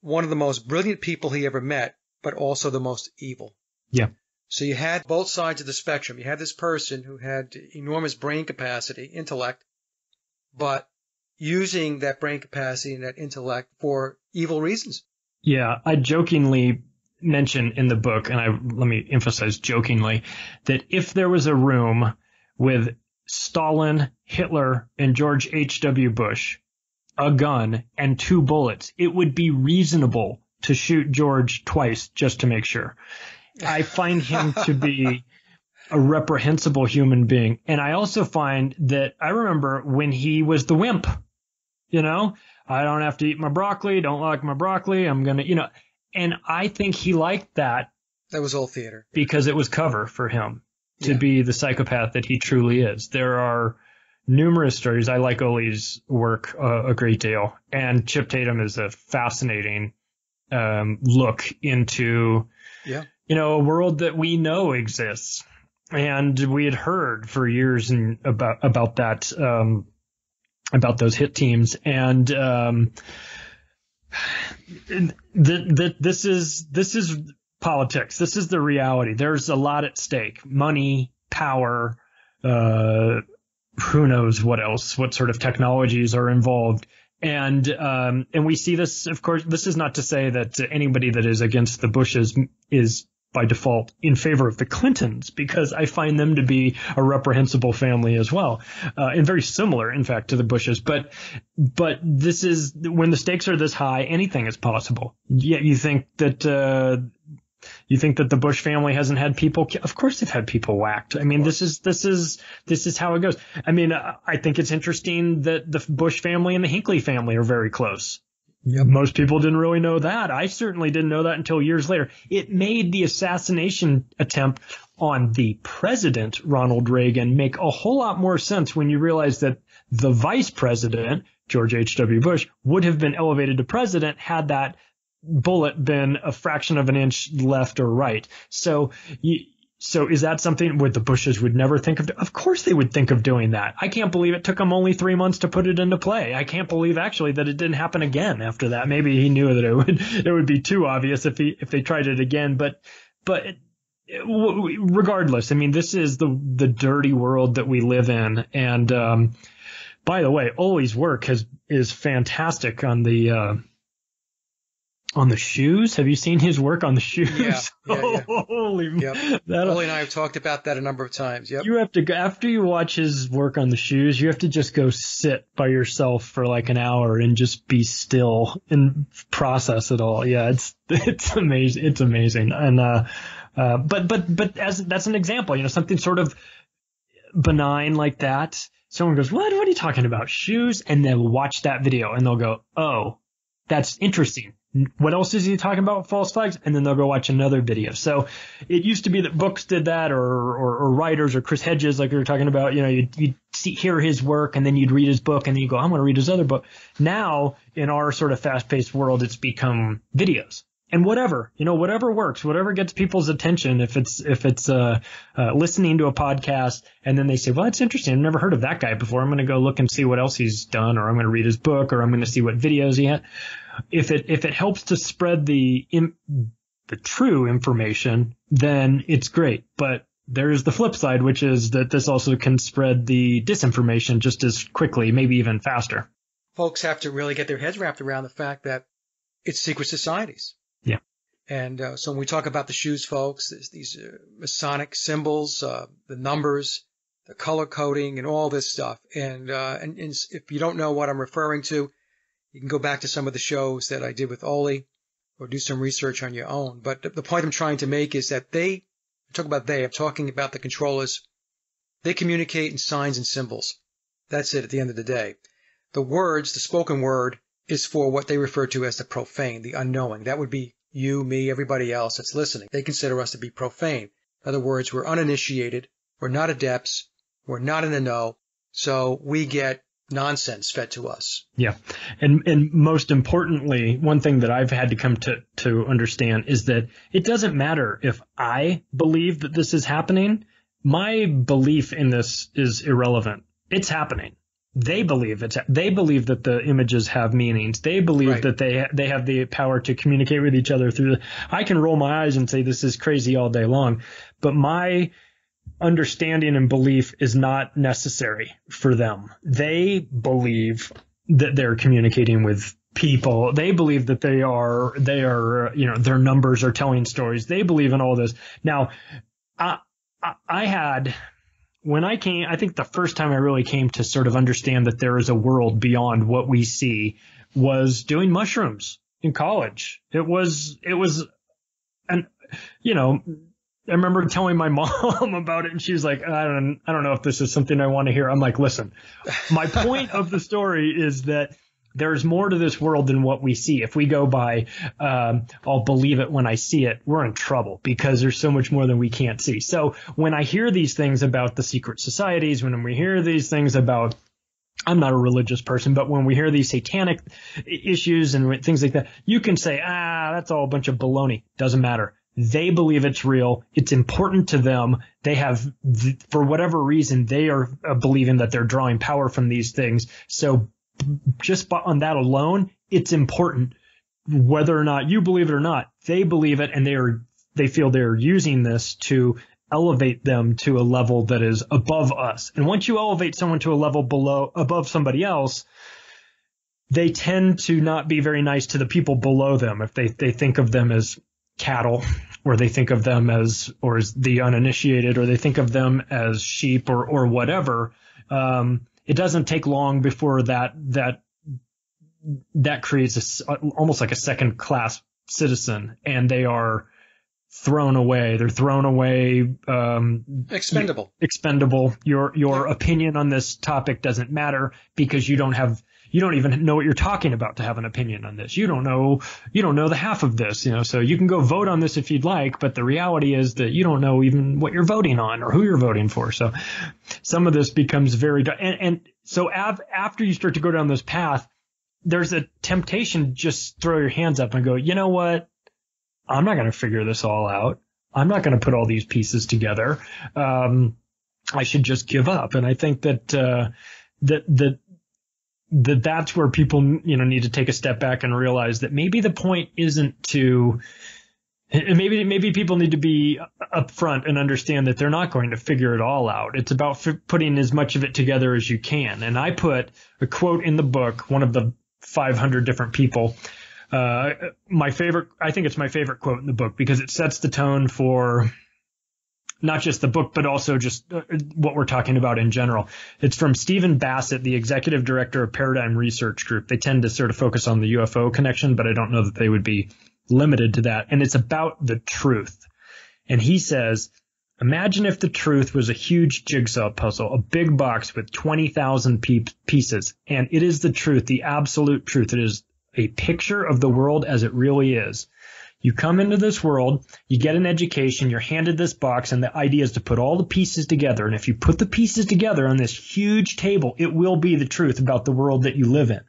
one of the most brilliant people he ever met, but also the most evil. Yeah. So you had both sides of the spectrum. You had this person who had enormous brain capacity, intellect, but using that brain capacity and that intellect for evil reasons. Yeah, I jokingly mention in the book, and let me emphasize jokingly, that if there was a room with Stalin, Hitler, and George H.W. Bush, a gun, and 2 bullets, it would be reasonable to shoot George twice just to make sure. I find him to be a reprehensible human being. And I also find that I remember when he was the wimp, I don't have to eat my broccoli, don't like my broccoli, I'm going to, and I think he liked that. That was all theater. Because it was cover for him to be the psychopath that he truly is. There are numerous stories. I like Ole's work a great deal. And Chip Tatum is a fascinating look into, a world that we know exists. And we had heard for years about that, about those hit teams. And this is politics. This is the reality. There's a lot at stake. Money, power, who knows what else, what sort of technologies are involved. And we see this, of course, this is not to say that anybody that is against the Bushes is by default in favor of the Clintons because I find them to be a reprehensible family as well, and very similar, in fact, to the Bushes. But this is when the stakes are this high, anything is possible. Yet you think that the Bush family hasn't had people. Of course, they've had people whacked. I mean, this is how it goes. I mean, I think it's interesting that the Bush family and the Hinckley family are very close. Yep. Most people didn't really know that. I certainly didn't know that until years later. It made the assassination attempt on the president, Ronald Reagan, make a whole lot more sense when you realize that the vice president, George H.W. Bush, would have been elevated to president had that bullet been a fraction of an inch left or right. So is that something where the Bushes would never think of? Of course they would think of doing that. I can't believe it took them only 3 months to put it into play. I can't believe actually that it didn't happen again after that. Maybe he knew that it would be too obvious if they tried it again. But regardless, I mean, this is the dirty world that we live in. And by the way, Ole's work is fantastic on the shoes. Have you seen his work on the shoes? Yeah. Holy, yep. Ole and I have talked about that a number of times. Yep. You have to go, after you watch his work on the shoes, you have to just go sit by yourself for like an hour and just be still and process it all. Yeah, it's amazing. It's amazing. And but as that's an example, something sort of benign like that. Someone goes, what are you talking about? Shoes? And they'll watch that video and they'll go, oh, that's interesting. What else is he talking about? False flags? And then they'll go watch another video. So it used to be that books did that or writers or Chris Hedges, like we were talking about, you'd hear his work and then you'd read his book and then you go, I'm going to read his other book. Now in our sort of fast paced world, it's become videos and whatever works, whatever gets people's attention. If it's listening to a podcast and then they say, well, that's interesting. I've never heard of that guy before. I'm going to go look and see what else he's done, or I'm going to read his book, or I'm going to see what videos he had. If it helps to spread the true information, then it's great. But there is the flip side, which is that this also can spread the disinformation just as quickly, maybe even faster. Folks have to really get their heads wrapped around the fact that it's secret societies. Yeah. And so when we talk about the shoes, folks, there's these Masonic symbols, the numbers, the color coding, and all this stuff. And if you don't know what I'm referring to, you can go back to some of the shows that I did with Ole or do some research on your own. But the point I'm trying to make is that I'm talking about the controllers. They communicate in signs and symbols. That's it at the end of the day. The words, the spoken word, is for what they refer to as the profane, the unknowing. That would be you, me, everybody else that's listening. They consider us to be profane. In other words, we're uninitiated. We're not adepts. We're not in the know. So we get nonsense fed to us. Yeah. And most importantly, one thing that I've had to come to understand is that it doesn't matter if I believe that this is happening. My belief in this is irrelevant. It's happening. They believe that the images have meanings. They believe that they have the power to communicate with each other through I can roll my eyes and say this is crazy all day long, but my understanding and belief is not necessary for them. They believe that they're communicating with people. They believe that they are, their numbers are telling stories. They believe in all this. Now, when I came, I think the first time I really came to sort of understand that there is a world beyond what we see was doing mushrooms in college. It was, I remember telling my mom about it and she was like, I don't know if this is something I want to hear. I'm like, listen, my point of the story is that there's more to this world than what we see. If we go by, I'll believe it when I see it, we're in trouble because there's so much more than we can't see. So when I hear these things about the secret societies, when we hear these things about, I'm not a religious person, but when we hear these satanic issues and things like that, you can say, that's all a bunch of baloney. Doesn't matter. They believe it's real. It's important to them. They have, for whatever reason, they are believing that they're drawing power from these things. So just on that alone, it's important. Whether or not you believe it or not, they believe it, and they feel they're using this to elevate them to a level that is above us. And once you elevate someone to a level above somebody else, they tend to not be very nice to the people below them if they think of them as cattle or they think of them as the uninitiated, or they think of them as sheep or whatever. It doesn't take long before that creates almost like a second class citizen, and they are thrown away. They're thrown away. Expendable. Your opinion on this topic doesn't matter because you don't even know what you're talking about to have an opinion on this. You don't know the half of this, so you can go vote on this if you'd like, but the reality is that you don't know even what you're voting on or who you're voting for. So some of this becomes very, and so after you start to go down this path, there's a temptation to just throw your hands up and go, you know what? I'm not going to figure this all out. I'm not going to put all these pieces together. I should just give up. And I think that that's where people, need to take a step back and realize that maybe the point isn't to, maybe people need to be upfront and understand that they're not going to figure it all out. It's about putting as much of it together as you can. And I put a quote in the book, one of the 500 different people. I think it's my favorite quote in the book because it sets the tone for not just the book, but also just what we're talking about in general. It's from Stephen Bassett, the executive director of Paradigm Research Group. They tend to sort of focus on the UFO connection, but I don't know that they would be limited to that. And it's about the truth. And he says, imagine if the truth was a huge jigsaw puzzle, a big box with 20,000 pieces. And it is the truth, the absolute truth. It is a picture of the world as it really is. You come into this world, you get an education, you're handed this box, and the idea is to put all the pieces together. And if you put the pieces together on this huge table, it will be the truth about the world that you live in.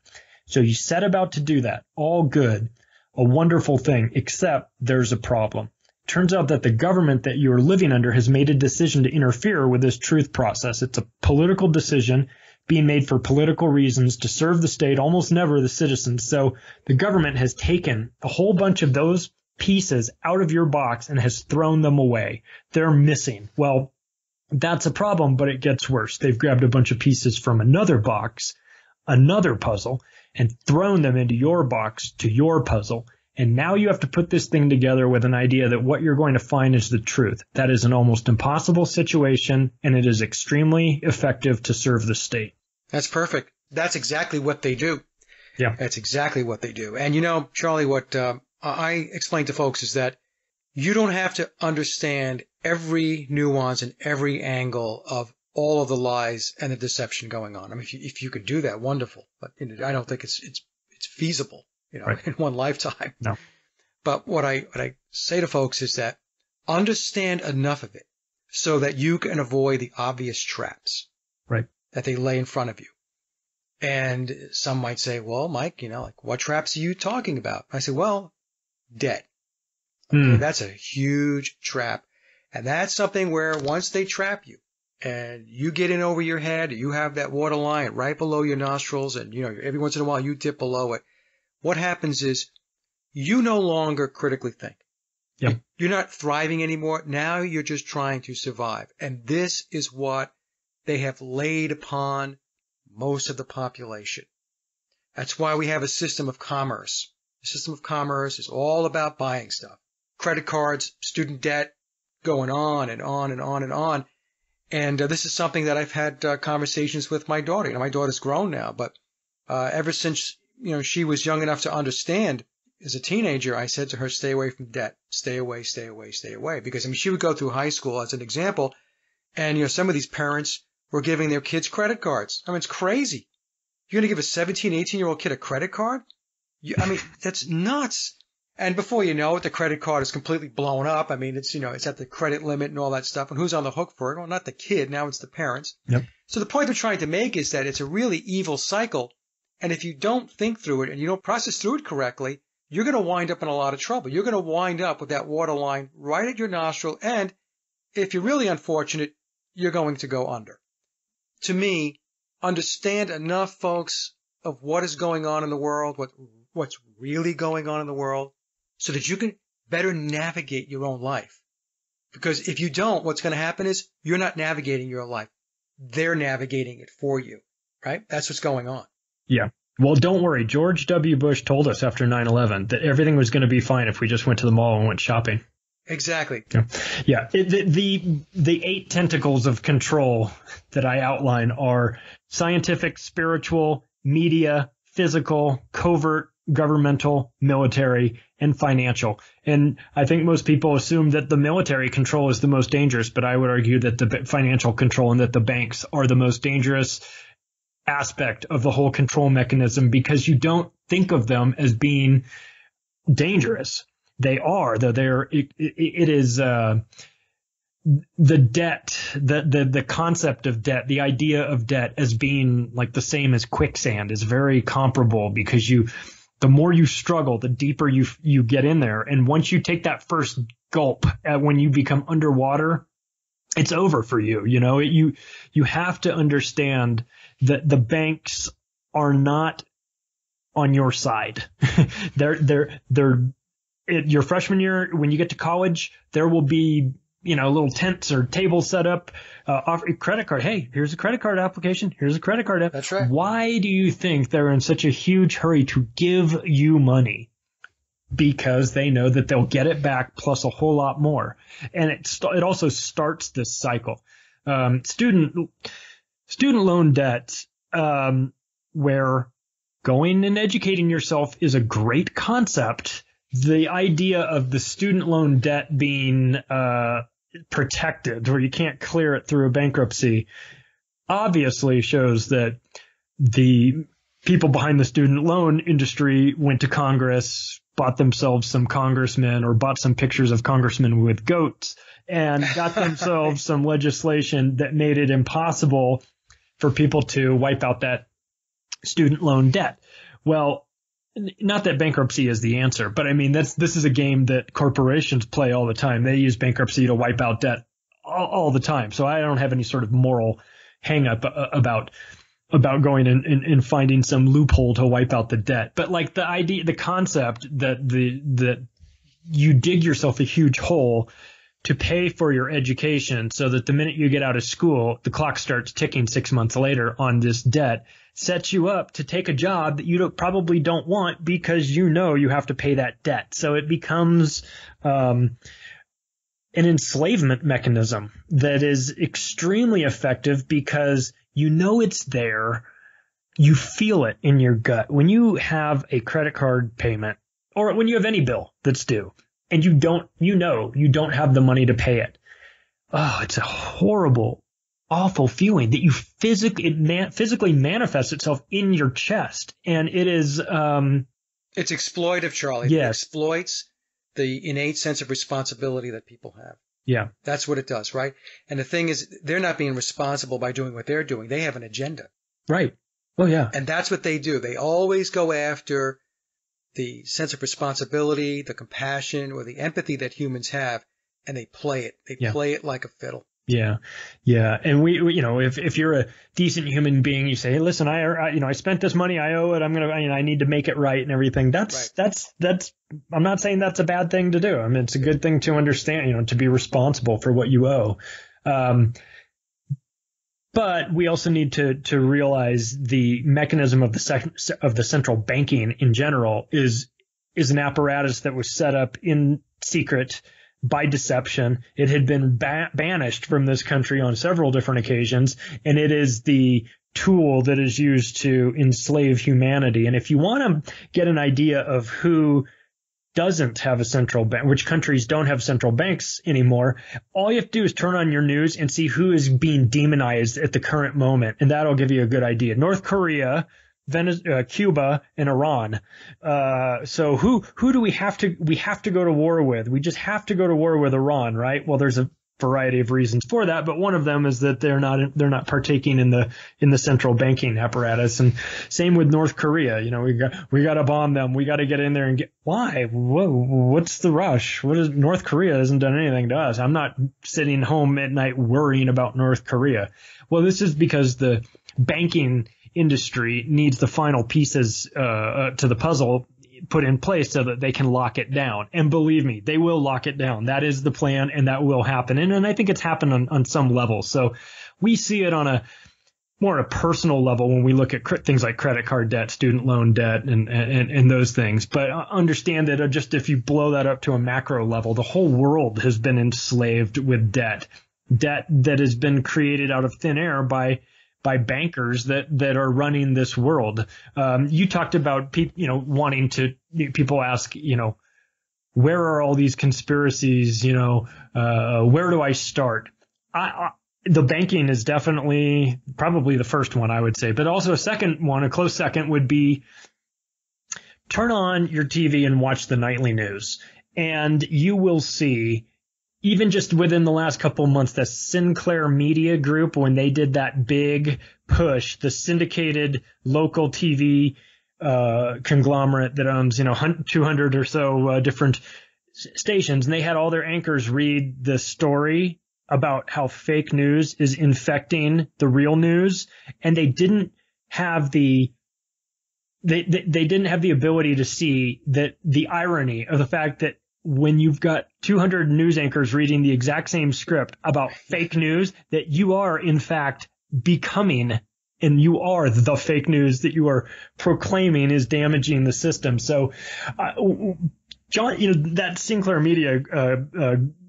So you set about to do that. All good, a wonderful thing, except there's a problem. Turns out that the government that you're living under has made a decision to interfere with this truth process. It's a political decision being made for political reasons to serve the state, almost never the citizens. So the government has taken a whole bunch of those pieces out of your box and has thrown them away. They're missing. Well, that's a problem, but it gets worse. They've grabbed a bunch of pieces from another box, another puzzle, and thrown them into your box to your puzzle. And now you have to put this thing together with an idea that what you're going to find is the truth. That is an almost impossible situation, and it is extremely effective to serve the state. That's perfect. That's exactly what they do. Yeah. That's exactly what they do. And Charlie, what I explain to folks is that you don't have to understand every nuance and every angle of all of the lies and the deception going on. I mean, if you could do that, wonderful. But I don't think it's feasible. Right. In one lifetime. No. But what I say to folks is that understand enough of it so that you can avoid the obvious traps. Right. That they lay in front of you. And some might say, well, Mike, what traps are you talking about? I say, well, debt. Okay, that's a huge trap. And that's something where once they trap you and you get in over your head, you have that water line right below your nostrils, and every once in a while you dip below it. What happens is you no longer critically think. Yep. You're not thriving anymore. Now you're just trying to survive. And this is what they have laid upon most of the population. That's why we have a system of commerce. The system of commerce is all about buying stuff. Credit cards, student debt, going on and on and on and on. And this is something that I've had conversations with my daughter. My daughter's grown now, but ever since she was young enough to understand as a teenager, I said to her, stay away from debt. Stay away, stay away, stay away. Because, she would go through high school as an example, and, some of these parents were giving their kids credit cards. It's crazy. You're going to give a 17, 18-year-old kid a credit card? That's nuts. And before you know it, the credit card is completely blown up. It's at the credit limit and all that stuff. And who's on the hook for it? Well, not the kid. Now it's the parents. Yep. So the point I'm trying to make is that it's a really evil cycle. And if you don't think through it and you don't process through it correctly, you're going to wind up in a lot of trouble. You're going to wind up with that water line right at your nostril. And if you're really unfortunate, you're going to go under. To me, understand enough, folks, of what is going on in the world, what's really going on in the world, so that you can better navigate your own life. Because if you don't, what's going to happen is you're not navigating your life. They're navigating it for you, right? That's what's going on. Yeah. Well, don't worry. George W. Bush told us after 9/11 that everything was going to be fine if we just went to the mall and went shopping. Exactly. Yeah. The 8 tentacles of control that I outline are scientific, spiritual, media, physical, covert, governmental, military, and financial. And I think most people assume that the military control is the most dangerous, but I would argue that the financial control and that the banks are the most dangerous aspect of the whole control mechanism, because you don't think of them as being dangerous. They are, though. It is the debt, the concept of debt, the idea of debt as being like the same as quicksand is very comparable, because the more you struggle, the deeper you get in there. And once you take that first gulp, when you become underwater, it's over for you. You know, you have to understand that the banks are not on your side. They're your freshman year, when you get to college, there will be, little tents or tables set up, offer credit card. Hey, here's a credit card application. Here's a credit card app. That's right. Why do you think they're in such a huge hurry to give you money? Because they know that they'll get it back plus a whole lot more. And it also starts this cycle. Student loan debt, where going and educating yourself is a great concept. The idea of the student loan debt being protected, where you can't clear it through a bankruptcy, obviously shows that the people behind the student loan industry went to Congress, bought themselves some congressmen, or bought some pictures of congressmen with goats, and got themselves some legislation that made it impossible for people to wipe out that student loan debt. Well, not that bankruptcy is the answer, but I mean, this is a game that corporations play all the time. They use bankruptcy to wipe out debt all the time. So I don't have any sort of moral hang up about going and finding some loophole to wipe out the debt. But like the idea, the concept that you dig yourself a huge hole to pay for your education, so that the minute you get out of school, the clock starts ticking 6 months later on this debt, sets you up to take a job that you probably don't want, because you have to pay that debt. So it becomes an enslavement mechanism that is extremely effective, because it's there. You feel it in your gut. When you have a credit card payment, or when you have any bill that's due, and you don't have the money to pay it. Oh, it's a horrible, awful feeling that it physically manifests itself in your chest. And it is, it's exploitive, Charlie. Yes. It exploits the innate sense of responsibility that people have. Yeah. That's what it does, right? And the thing is, they're not being responsible by doing what they're doing. They have an agenda. Right. Oh, yeah. And that's what they do. They always go after the sense of responsibility, the compassion, or the empathy that humans have, and they play it. They play it like a fiddle. Yeah. Yeah. And we if you're a decent human being, you say, hey, listen, I spent this money, I owe it. I need to make it right and everything. That's, I'm not saying that's a bad thing to do. I mean, it's a good thing to understand, to be responsible for what you owe. But we also need to realize the mechanism of the central banking in general is an apparatus that was set up in secret by deception. It had been banished from this country on several different occasions, and it is the tool that is used to enslave humanity. And if you want to get an idea of who doesn't have a central bank, which countries don't have central banks anymore, all you have to do is turn on your news and see who is being demonized at the current moment, and that'll give you a good idea. North Korea, Cuba, and Iran. So who do we have to go to war with? We just have to go to war with Iran, right? Well, there's a variety of reasons for that, but one of them is that they're not partaking in the central banking apparatus. And same with North Korea. We got to bomb them. We got to get in there and why? Whoa, what's the rush? North Korea hasn't done anything to us. I'm not sitting home at night worrying about North Korea. Well, this is because the banking industry needs the final pieces to the puzzle put in place so that they can lock it down. And believe me, they will lock it down. That is the plan, and that will happen. And I think it's happened on some level. So we see it on more at a personal level when we look at things like credit card debt, student loan debt, and those things. But understand that just if you blow that up to a macro level, the whole world has been enslaved with debt that has been created out of thin air by bankers that are running this world. You talked about wanting to, people ask, where are all these conspiracies? Where do I start? The banking is definitely probably the first one, I would say, but also a second one, a close second would be turn on your TV and watch the nightly news, and you will see, even just within the last couple of months, the Sinclair Media Group, when they did that big push, the syndicated local TV conglomerate that owns 200 or so different stations, and they had all their anchors read the story about how fake news is infecting the real news, and they didn't have they didn't have the ability to see that the irony of the fact that when you've got 200 news anchors reading the exact same script about fake news, that you are in fact becoming, and you are the fake news that you are proclaiming is damaging the system. So, John, that Sinclair Media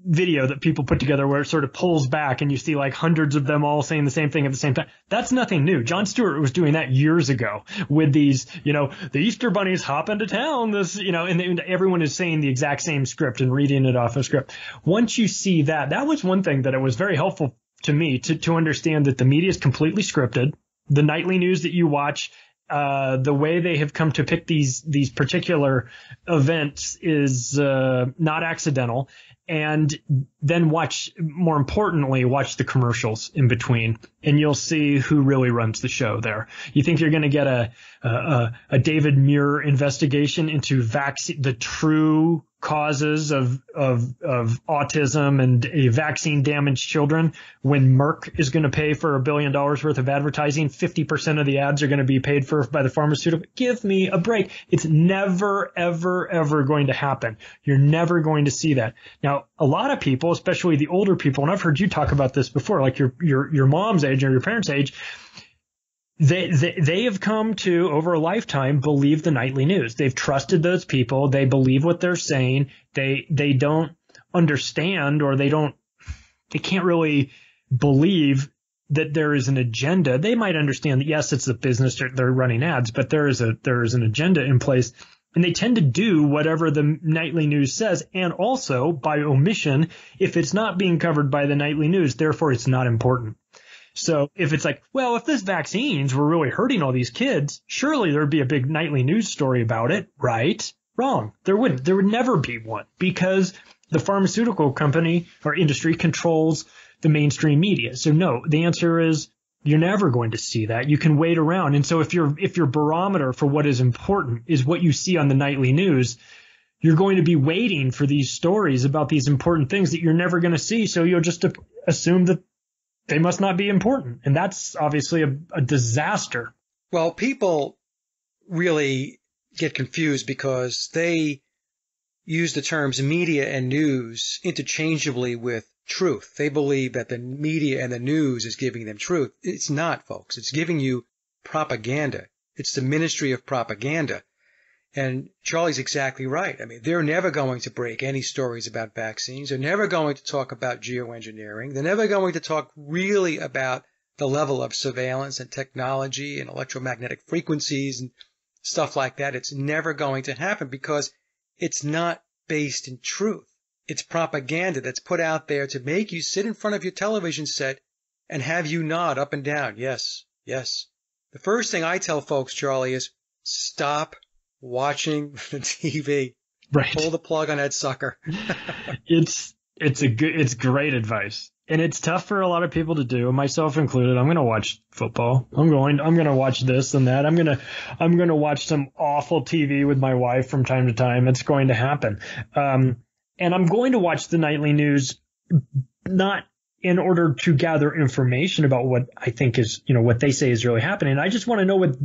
video that people put together where it sort of pulls back and you see like hundreds of them all saying the same thing at the same time. That's nothing new. Jon Stewart was doing that years ago with these, the Easter bunnies hop into town, and everyone is saying the exact same script and reading it off a script. Once you see that was one thing that it was very helpful to me to understand that the media is completely scripted. The nightly news that you watch, the way they have come to pick these particular events is not accidental. And then more importantly, watch the commercials in between, and you'll see who really runs the show there. You think you're going to get a David Muir investigation into the true causes of autism and vaccine damaged children, when Merck is going to pay for $1 billion worth of advertising, 50% of the ads are going to be paid for by the pharmaceutical. Give me a break. It's never, ever, ever going to happen. You're never going to see that. Now, a lot of people, especially the older people, and I've heard you talk about this before, like your mom's age or your parents' age, they have come to, over a lifetime, believe the nightly news. They've trusted those people. They believe what they're saying. They don't understand, or they can't really believe that there is an agenda. They might understand that, yes, it's a business, they're running ads, but there is an agenda in place. And they tend to do whatever the nightly news says. And also, by omission, if it's not being covered by the nightly news, therefore it's not important. So if it's like, well, if this vaccines were really hurting all these kids, surely there'd be a big nightly news story about it, right? Wrong. There wouldn't. There would never be one, because the pharmaceutical company or industry controls the mainstream media. So no, the answer is you're never going to see that. You can wait around. And so if your barometer for what is important is what you see on the nightly news, you're going to be waiting for these stories about these important things that you're never going to see. So you'll just assume that they must not be important. And that's obviously a disaster. Well, people really get confused because they use the terms media and news interchangeably with truth. They believe that the media and the news is giving them truth. It's not, folks. It's giving you propaganda. It's the ministry of propaganda. And Charlie's exactly right. I mean, they're never going to break any stories about vaccines. They're never going to talk about geoengineering. They're never going to talk really about the level of surveillance and technology and electromagnetic frequencies and stuff like that. It's never going to happen because it's not based in truth. It's propaganda that's put out there to make you sit in front of your television set and have you nod up and down. Yes, yes. The first thing I tell folks, Charlie, is stop watching the TV. Right. Pull the plug on that sucker. It's great advice. And it's tough for a lot of people to do, myself included. I'm going to watch football. I'm going to watch this and that. I'm going to watch some awful TV with my wife from time to time. It's going to happen. And I'm going to watch the nightly news, not in order to gather information about what I think is, what they say is really happening. I just want to know what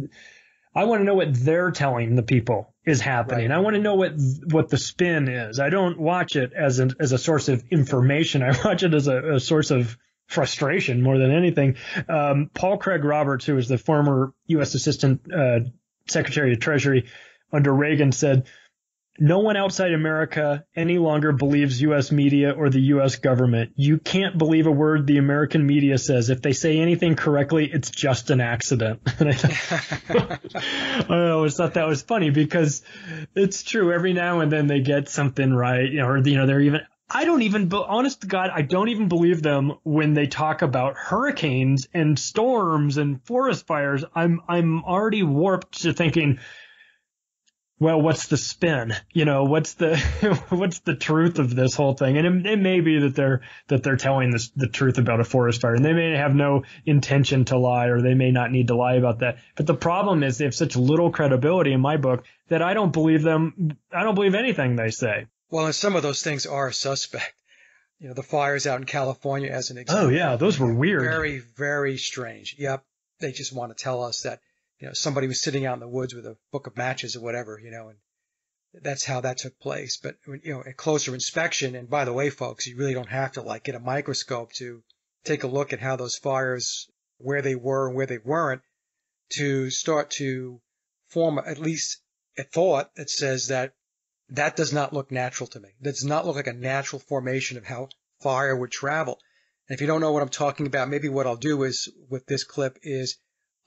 they're telling the people is happening. Right. I want to know what the spin is. I don't watch it as a source of information. I watch it as a source of frustration more than anything. Paul Craig Roberts, who was the former U.S. Assistant Secretary of Treasury under Reagan, said, "No one outside America any longer believes U.S. media or the U.S. government. You can't believe a word the American media says. If they say anything correctly, it's just an accident." And I always thought that was funny because it's true. Every now and then they get something right, or they're even. Honest to God, I don't even believe them when they talk about hurricanes and storms and forest fires. I'm already warped to thinking, well, what's the spin? What's the truth of this whole thing? And it may be that they're telling the truth about a forest fire, and they may have no intention to lie, or they may not need to lie about that. But the problem is they have such little credibility in my book that I don't believe them. I don't believe anything they say. Well, and some of those things are suspect. The fires out in California, as an example. Oh yeah, those were weird. Very, very strange. Yep, they just want to tell us that somebody was sitting out in the woods with a book of matches or whatever, and that's how that took place. But a closer inspection, and by the way, folks, you really don't have to get a microscope to take a look at how those fires, where they were and where they weren't, to start to form at least a thought that says that does not look natural to me. That does not look like a natural formation of how fire would travel. And if you don't know what I'm talking about, maybe what I'll do is with this clip is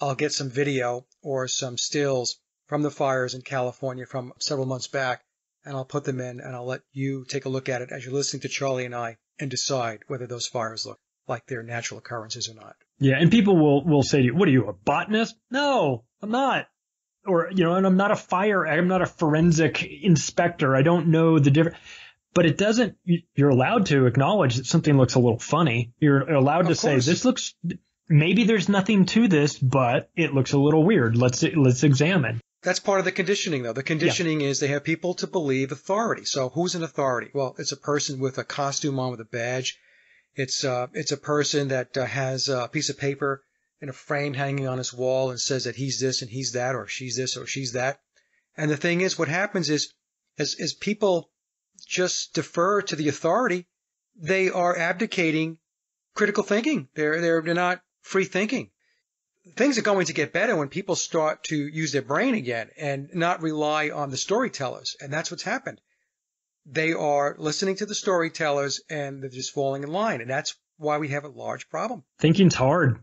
I'll get some video or some stills from the fires in California from several months back, and I'll put them in, and I'll let you take a look at it as you're listening to Charlie and I and decide whether those fires look like they're natural occurrences or not. Yeah, and people will say to you, "What are you, a botanist?" No, I'm not. Or, and I'm not a forensic inspector. I don't know the difference. But it doesn't, you're allowed to acknowledge that something looks a little funny. You're allowed to say, maybe there's nothing to this, but it looks a little weird. Let's examine. That's part of the conditioning, though. The conditioning is they have people to believe authority. So who's an authority? Well, it's a person with a costume on with a badge. It's a person that has a piece of paper in a frame hanging on his wall and says that he's this and he's that, or she's this or she's that. And the thing is, what happens is, as people just defer to the authority, they are abdicating critical thinking. They're not free thinking. Things are going to get better when people start to use their brain again and not rely on the storytellers. And that's what's happened. They are listening to the storytellers and they're just falling in line. And that's why we have a large problem. Thinking's hard.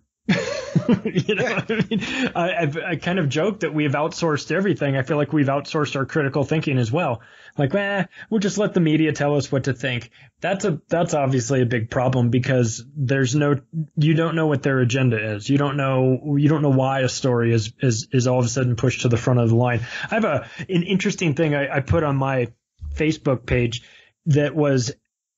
I kind of joke that we've outsourced everything. I feel like we've outsourced our critical thinking as well. We'll just let the media tell us what to think. That's obviously a big problem because you don't know what their agenda is. You don't know why a story is all of a sudden pushed to the front of the line. I have an interesting thing I put on my Facebook page that was,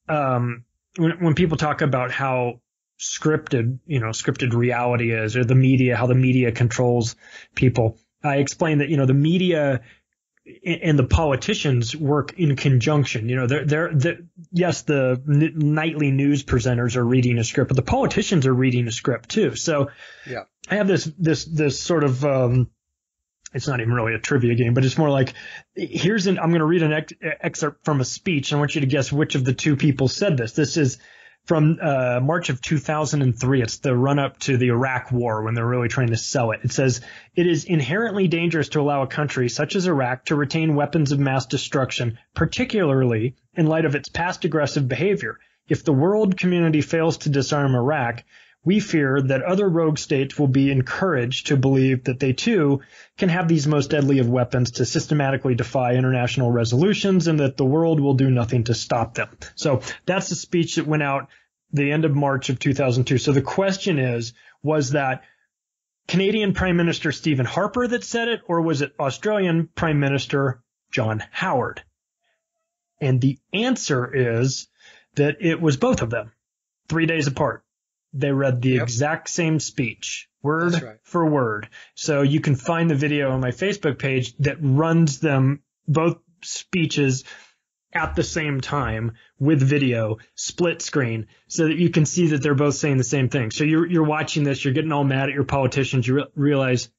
when people talk about how scripted reality is, or how the media controls people. I explained that, the media and the politicians work in conjunction. Yes, the nightly news presenters are reading a script, but the politicians are reading a script too. So yeah, I have this sort of, it's not even really a trivia game, but it's more like, I'm going to read an excerpt from a speech. And I want you to guess which of the two people said this. This is from March of 2003. It's the run-up to the Iraq War when they're really trying to sell it. It says, "It is inherently dangerous to allow a country such as Iraq to retain weapons of mass destruction, particularly in light of its past aggressive behavior. If the world community fails to disarm Iraq, we fear that other rogue states will be encouraged to believe that they too can have these most deadly of weapons to systematically defy international resolutions, and that the world will do nothing to stop them." So that's the speech that went out the end of March of 2002. So the question is, was that Canadian Prime Minister Stephen Harper that said it, or was it Australian Prime Minister John Howard? And the answer is that it was both of them, 3 days apart. They read the exact same speech, word for word. So you can find the video on my Facebook page that runs them, both speeches, at the same time with video, split screen, so that you can see that they're both saying the same thing. So you're watching this, you're getting all mad at your politicians. You realize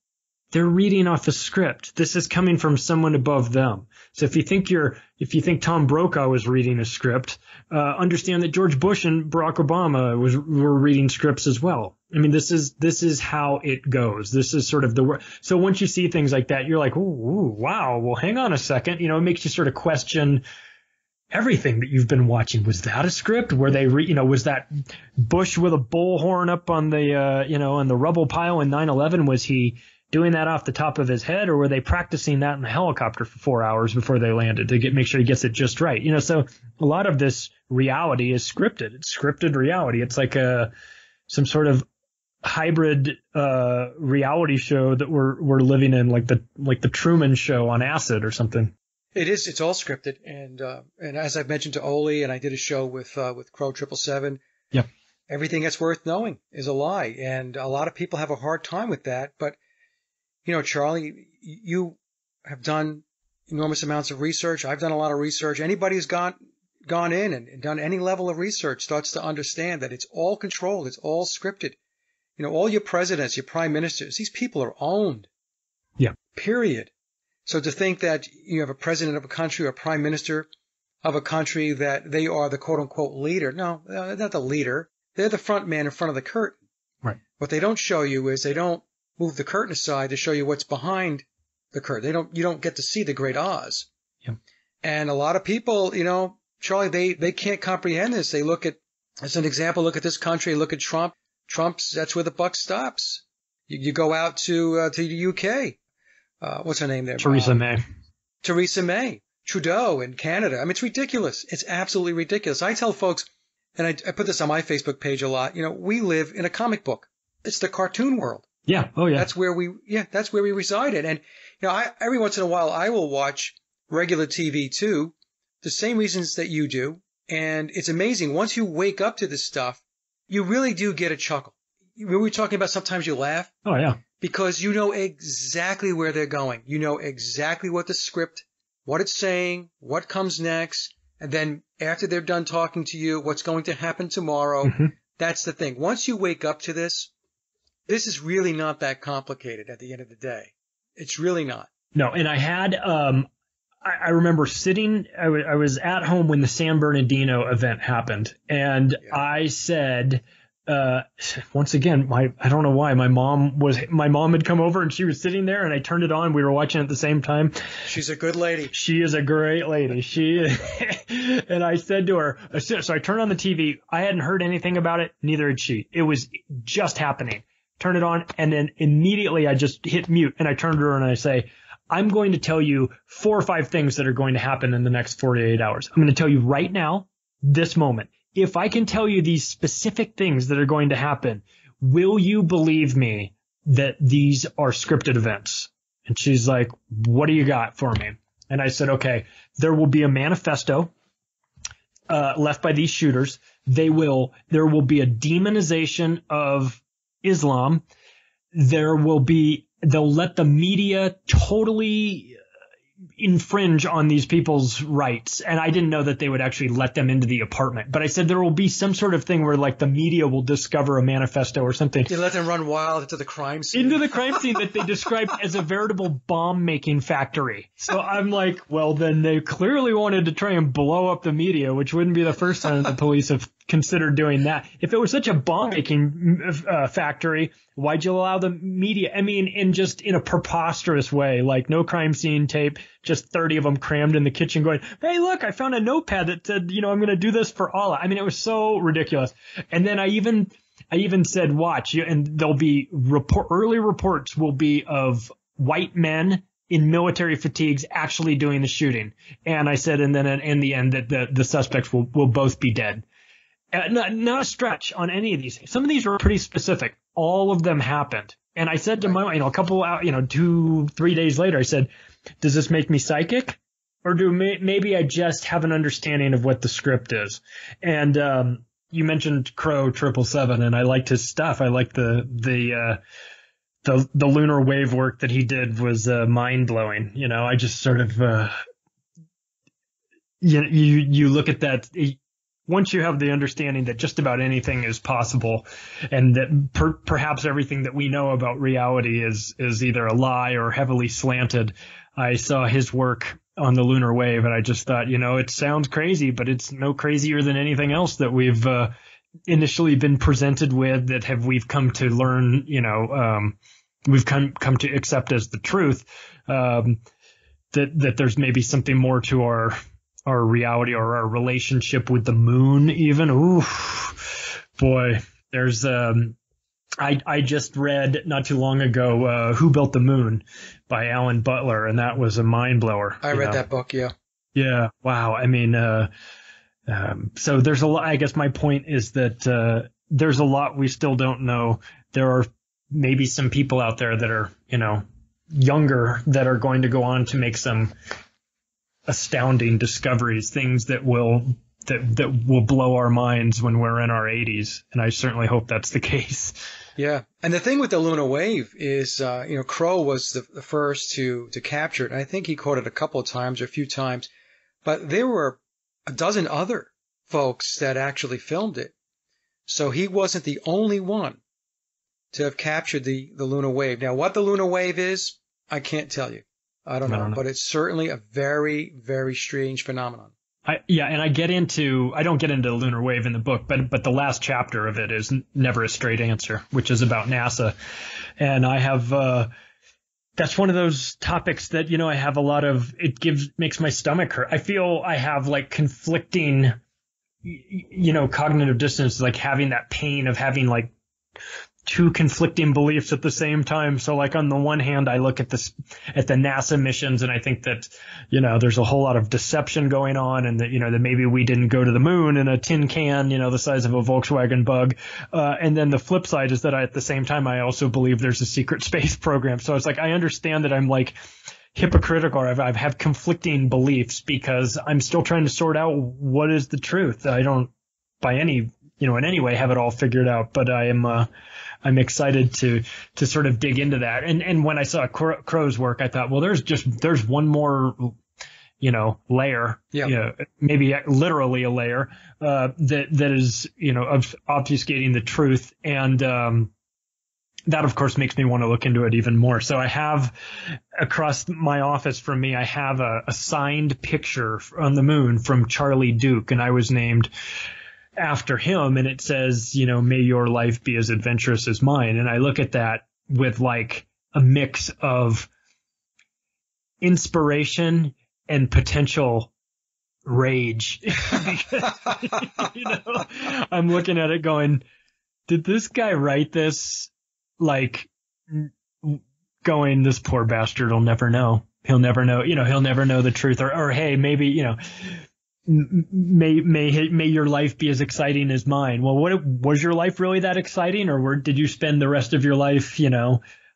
they're reading off a script. This is coming from someone above them. So if you think Tom Brokaw was reading a script, understand that George Bush and Barack Obama were reading scripts as well. I mean, this is how it goes. This is sort of so once you see things like that, you're like, ooh, wow. Well, hang on a second. You know, it makes you sort of question everything that you've been watching. Was that a script? Were they, was that Bush with a bullhorn up on the, on the rubble pile in 9/11? Was he doing that off the top of his head, or were they practicing that in the helicopter for 4 hours before they landed to make sure he gets it just right? So a lot of this reality is scripted. It's scripted reality. It's like some sort of hybrid reality show that we're living in, like the Truman Show on acid or something. It is. It's all scripted, and as I've mentioned to Oli, and I did a show with Crow 777. Yep. Everything that's worth knowing is a lie, and a lot of people have a hard time with that. But Charlie, you have done enormous amounts of research. I've done a lot of research. Anybody who's gone in and done any level of research starts to understand that it's all controlled. It's all scripted. All your presidents, your prime ministers, these people are owned. Yeah. Period. So to think that you have a president of a country or a prime minister of a country that they are the quote-unquote leader. No, they're not the leader. They're the front man in front of the curtain. Right. What they don't show you is they don't move the curtain aside to show you what's behind the curtain. You don't get to see the great Oz. Yep. And a lot of people, Charlie, they can't comprehend this. They look at, as an example, look at this country, look at Trump. That's where the buck stops. You go out to the UK. What's her name there? Theresa May. Theresa May. Trudeau in Canada. I mean, it's ridiculous. It's absolutely ridiculous. I tell folks, and I put this on my Facebook page a lot, we live in a comic book. It's the cartoon world. Yeah. Oh, yeah. That's where we resided. And, every once in a while I will watch regular TV too, the same reasons that you do. And it's amazing. Once you wake up to this stuff, you really do get a chuckle. We were talking about sometimes you laugh. Oh, yeah. Because you know exactly where they're going. You know exactly what the script, what it's saying, what comes next. And then after they're done talking to you, what's going to happen tomorrow. Mm-hmm. That's the thing. Once you wake up to this is really not that complicated at the end of the day. It's really not. No. And I had, I remember sitting, I was at home when the San Bernardino event happened. And yeah. I said, once again, I don't know why my mom had come over and she was sitting there and I turned it on. We were watching at the same time. She's a good lady. She is a great lady. And I said to her, so I turned on the TV. I hadn't heard anything about it. Neither had she. It was just happening. Turn it on. And then immediately I just hit mute and I turned to her and I say, I'm going to tell you 4 or 5 things that are going to happen in the next 48 hours. I'm going to tell you right now, this moment. If I can tell you these specific things that are going to happen, will you believe me that these are scripted events? And she's like, what do you got for me? And I said, okay, there will be a manifesto left by these shooters. There will be a demonization of Islam. They'll let the media totally infringe on these people's rights. And I didn't know that they would actually let them into the apartment. But I said there will be some sort of thing where like the media will discover a manifesto or something. You let them run wild into the crime scene. Into the crime scene that they described as a veritable bomb-making factory. So I'm like, well, then they clearly wanted to try and blow up the media, which wouldn't be the first time the police have considered doing that. If it was such a bomb-making factory, why'd you allow the media? I mean, in a preposterous way, like no crime scene tape, just 30 of them crammed in the kitchen going, hey, look, I found a notepad that said, I'm going to do this for Allah. I mean, it was so ridiculous. And then I even said, watch, and there'll be early reports will be of white men in military fatigues actually doing the shooting. And I said, and then in the end that the suspects will both be dead. Not a stretch on any of these. Some of these are pretty specific. All of them happened. And I said to my, a couple out, 2-3 days later, I said, does this make me psychic? Or maybe I just have an understanding of what the script is? And, you mentioned Crow 777 and I liked his stuff. I liked the lunar wave work that he did was, mind blowing. I just sort of, you look at that. once you have the understanding that just about anything is possible, and that perhaps everything that we know about reality is either a lie or heavily slanted. I saw his work on the lunar wave, and I just thought, it sounds crazy, but it's no crazier than anything else that we've initially been presented with, that we've come to learn, we've come to accept as the truth, that there's maybe something more to our reality or our relationship with the moon even. Ooh, boy, there's I just read not too long ago Who Built the Moon by Alan Butler, and that was a mind blower. I read that book, yeah. Yeah, wow. I mean, so there's a lot. I guess my point is that there's a lot we still don't know. There are maybe some people out there that are, younger, that are going to go on to make some astounding discoveries, things that will blow our minds when we're in our 80s. And I certainly hope that's the case. Yeah. And the thing with the lunar wave is, Crow was the first to capture it. And I think he caught it a couple of times or a few times, but there were a dozen other folks that actually filmed it. So he wasn't the only one to have captured the lunar wave. Now, what the lunar wave is, I can't tell you. I don't know. But it's certainly a very, very strange phenomenon. And I don't get into the lunar wave in the book, but the last chapter of it is Never a Straight Answer, which is about NASA. And I have, that's one of those topics that, I have a lot of, makes my stomach hurt. I feel I have like conflicting, cognitive dissonance, like having that pain of having like two conflicting beliefs at the same time. So like on the one hand, I look at the NASA missions and I think that, there's a whole lot of deception going on, and that, that maybe we didn't go to the moon in a tin can, the size of a Volkswagen Bug. And then the flip side is that at the same time, I also believe there's a secret space program. So it's like, I understand that I'm like hypocritical, or I have conflicting beliefs, because I'm still trying to sort out what is the truth. I don't by any, in any way have it all figured out, but I'm excited to sort of dig into that. And when I saw Crow's work, I thought, well, there's one more, layer, maybe literally a layer, that is, obfuscating the truth. And, that of course makes me want to look into it even more. So I have across my office from me, I have a signed picture on the moon from Charlie Duke, and I was named after him, and it says, may your life be as adventurous as mine. And I look at that with like a mix of inspiration and potential rage. I'm looking at it going, did this guy write this? Like going, this poor bastard will never know. He'll never know, he'll never know the truth, or hey, maybe, may your life be as exciting as mine. Well, was your life really that exciting, or did you spend the rest of your life,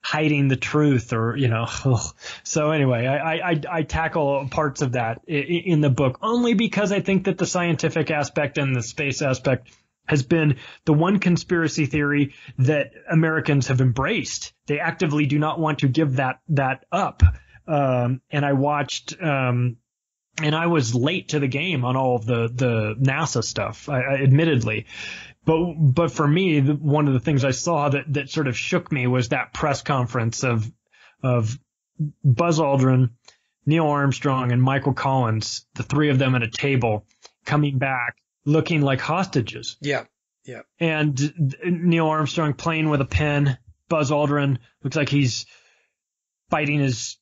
hiding the truth, or, So anyway, I tackle parts of that in the book only because I think that the scientific aspect and the space aspect has been the one conspiracy theory that Americans have embraced. They actively do not want to give that up. And I watched, and I was late to the game on all of the NASA stuff, admittedly. But for me, one of the things I saw that sort of shook me was that press conference of Buzz Aldrin, Neil Armstrong, and Michael Collins, the three of them at a table, coming back looking like hostages. Yeah. And Neil Armstrong playing with a pen. Buzz Aldrin looks like he's biting his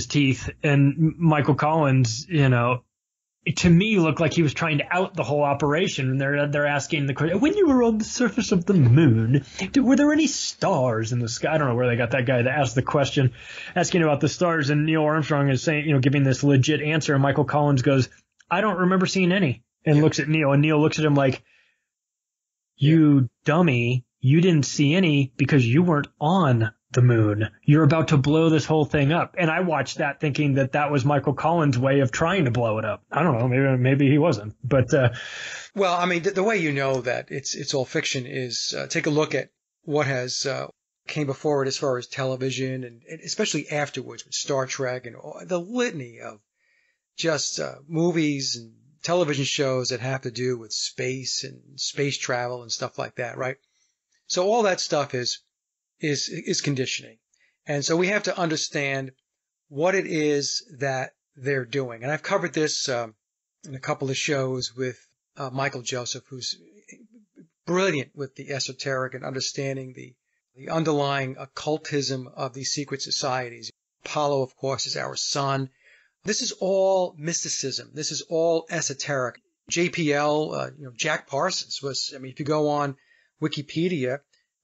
teeth. And Michael Collins, to me looked like he was trying to out the whole operation. And they're asking the question, when you were on the surface of the moon, were there any stars in the sky? I don't know where they got that guy that asked the question, asking about the stars. And Neil Armstrong is saying, giving this legit answer. And Michael Collins goes, I don't remember seeing any. And looks at Neil, and Neil looks at him like, you dummy, you didn't see any because you weren't on the moon. You're about to blow this whole thing up. And I watched that thinking that was Michael Collins' way of trying to blow it up. I don't know, maybe he wasn't. But well, I mean, the way that it's all fiction is take a look at what has came before it as far as television, and especially afterwards with Star Trek and all, the litany of just movies and television shows that have to do with space and space travel and stuff like that, right? So all that stuff is conditioning. And so we have to understand what it is that they're doing. And I've covered this in a couple of shows with Michael Joseph, who's brilliant with the esoteric and understanding the underlying occultism of these secret societies. Apollo, of course, is our sun. This is all mysticism. This is all esoteric. JPL, Jack Parsons was, if you go on Wikipedia,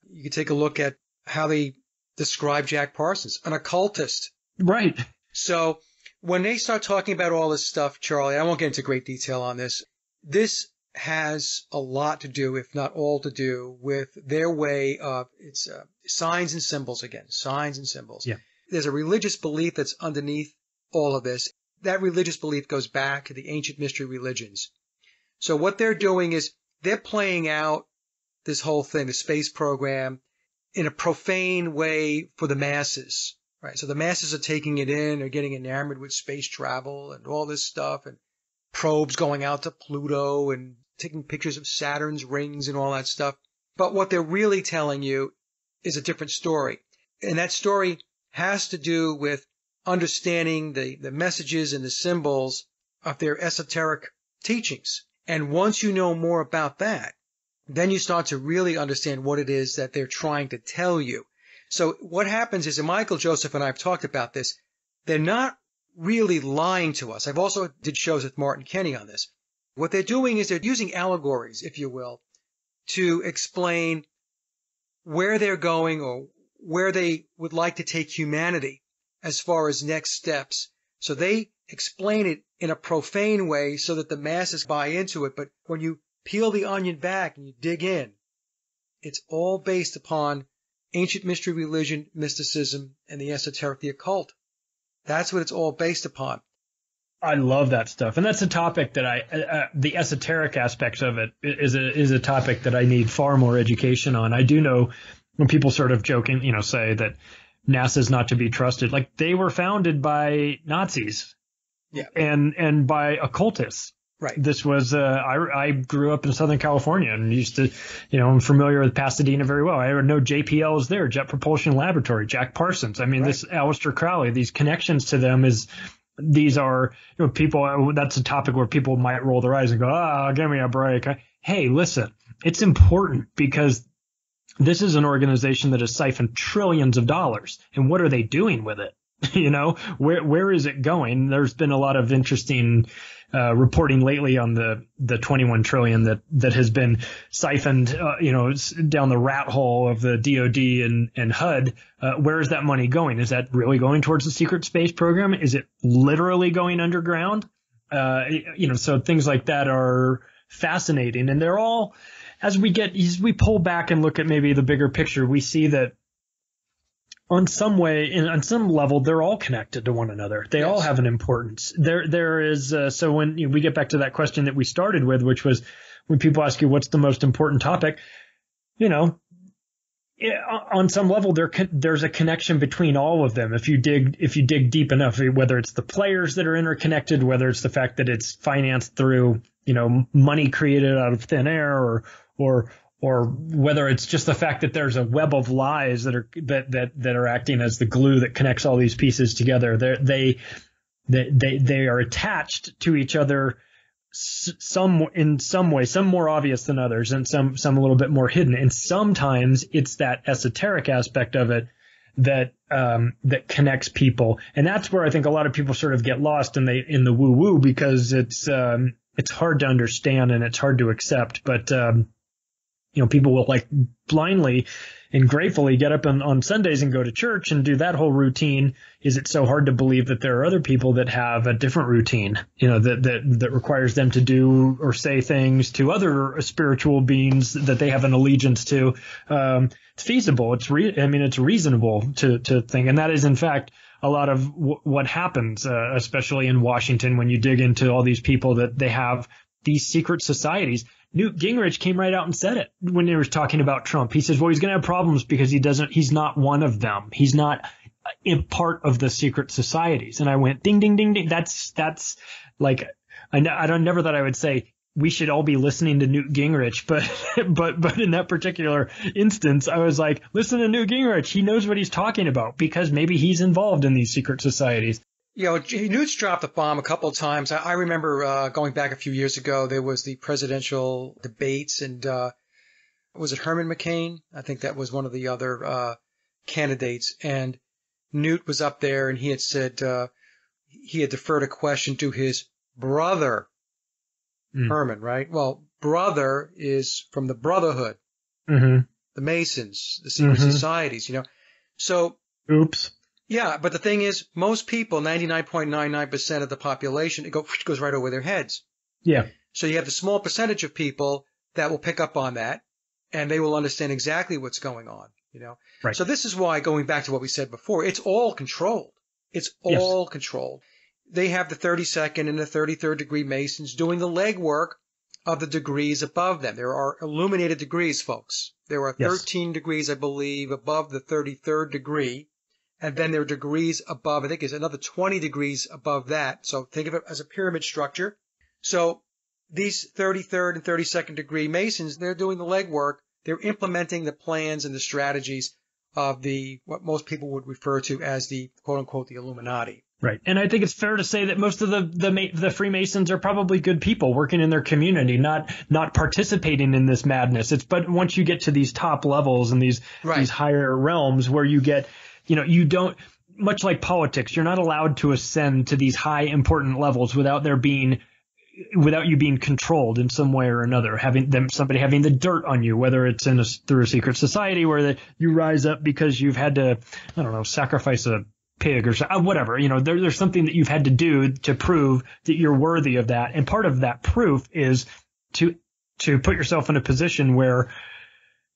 you can take a look at how they describe Jack Parsons, an occultist. Right. So when they start talking about all this stuff, Charlie, I won't get into great detail on this. This has a lot to do, if not all to do, with their way of, it's signs and symbols again, signs and symbols. Yeah. There's a religious belief that's underneath all of this. That religious belief goes back to the ancient mystery religions. So what they're doing is they're playing out this whole thing, the space program, in a profane way for the masses, right? So the masses are taking it in, they're getting enamored with space travel and all this stuff, and probes going out to Pluto and taking pictures of Saturn's rings and all that stuff. But what they're really telling you is a different story. And that story has to do with understanding the messages and the symbols of their esoteric teachings. And once you know more about that, then you start to really understand what it is that they're trying to tell you. So what happens is, and Michael Joseph and I have talked about this, they're not really lying to us. I've also did shows with Martin Kenny on this. What they're doing is they're using allegories, if you will, to explain where they're going or where they would like to take humanity as far as next steps. So they explain it in a profane way so that the masses buy into it. But when you peel the onion back and you dig in, it's all based upon ancient mystery religion, mysticism, and the esoteric, the occult. That's what it's all based upon. I love that stuff. And that's a topic that the esoteric aspects of it is a topic that I need far more education on. I do know when people sort of joking, say that NASA's not to be trusted, like they were founded by Nazis. Yeah. And by occultists. Right. This was, I grew up in Southern California and used to, I'm familiar with Pasadena very well. I know JPL is there, Jet Propulsion Laboratory, Jack Parsons. Right. This Aleister Crowley, these connections to them these are, people, that's a topic where people might roll their eyes and go, give me a break. Hey, listen, it's important because this is an organization that has siphoned trillions of dollars. And what are they doing with it? Where is it going? There's been a lot of interesting reporting lately on the 21 trillion that has been siphoned, down the rat hole of the DOD and HUD. Where is that money going? Is that really going towards the secret space program? Is it literally going underground? So things like that are fascinating, and they're all, as we pull back and look at maybe the bigger picture, we see that on some level, they're all connected to one another. They all have an importance. There is, so when we get back to that question that we started with, which was when people ask you, what's the most important topic? On some level, there's a connection between all of them. If you dig deep enough, whether it's the players that are interconnected, whether it's the fact that it's financed through, money created out of thin air or whether it's just the fact that there's a web of lies that are acting as the glue that connects all these pieces together. They are attached to each other in some way, some more obvious than others, and some a little bit more hidden. And sometimes it's that esoteric aspect of it that connects people. And that's where I think a lot of people sort of get lost in the woo woo, because it's hard to understand and it's hard to accept. But people will blindly and gratefully get up on Sundays and go to church and do that whole routine. Is it so hard to believe that there are other people that have a different routine, that requires them to do or say things to other spiritual beings that they have an allegiance to? It's feasible. It's reasonable to think. And that is, in fact, a lot of what happens, especially in Washington, when you dig into all these people that they have these secret societies. Newt Gingrich came right out and said it when he was talking about Trump. He says, well, he's going to have problems because he's not one of them. He's not a part of the secret societies. And I went, ding, ding, ding, ding. That's like I don't never thought I would say we should all be listening to Newt Gingrich, but in that particular instance, I was like, listen to Newt Gingrich. He knows what he's talking about because maybe he's involved in these secret societies. Newt's dropped the bomb a couple of times. I remember going back a few years ago, there was the presidential debates, and was it Herman McCain? I think that was one of the other candidates, and Newt was up there, and he had said he had deferred a question to his brother, Herman, right? Well, brother is from the Brotherhood, the Masons, the secret societies, So, oops. Yeah, but the thing is, most people, 99.99% of the population, it goes right over their heads. Yeah. So you have the small percentage of people that will pick up on that, and they will understand exactly what's going on, Right. So this is why, going back to what we said before, it's all controlled. It's all controlled. They have the 32nd and the 33rd degree Masons doing the legwork of the degrees above them. There are illuminated degrees, folks. There are 13 degrees, I believe, above the 33rd degree. And then there are degrees above, I think there's another 20 degrees above that. So think of it as a pyramid structure. So these 33rd and 32nd degree Masons, they're doing the legwork. They're implementing the plans and the strategies of what most people would refer to as the quote unquote the Illuminati. Right. And I think it's fair to say that most of the Freemasons are probably good people working in their community, not participating in this madness. But once you get to these top levels and these higher realms where you get, you don't, much like politics, you're not allowed to ascend to these high important levels without you being controlled in some way or another, somebody having the dirt on you, whether it's through a secret society where you rise up because you've had to, I don't know, sacrifice a pig or whatever, there's something that you've had to do to prove that you're worthy of that. And part of that proof is to put yourself in a position where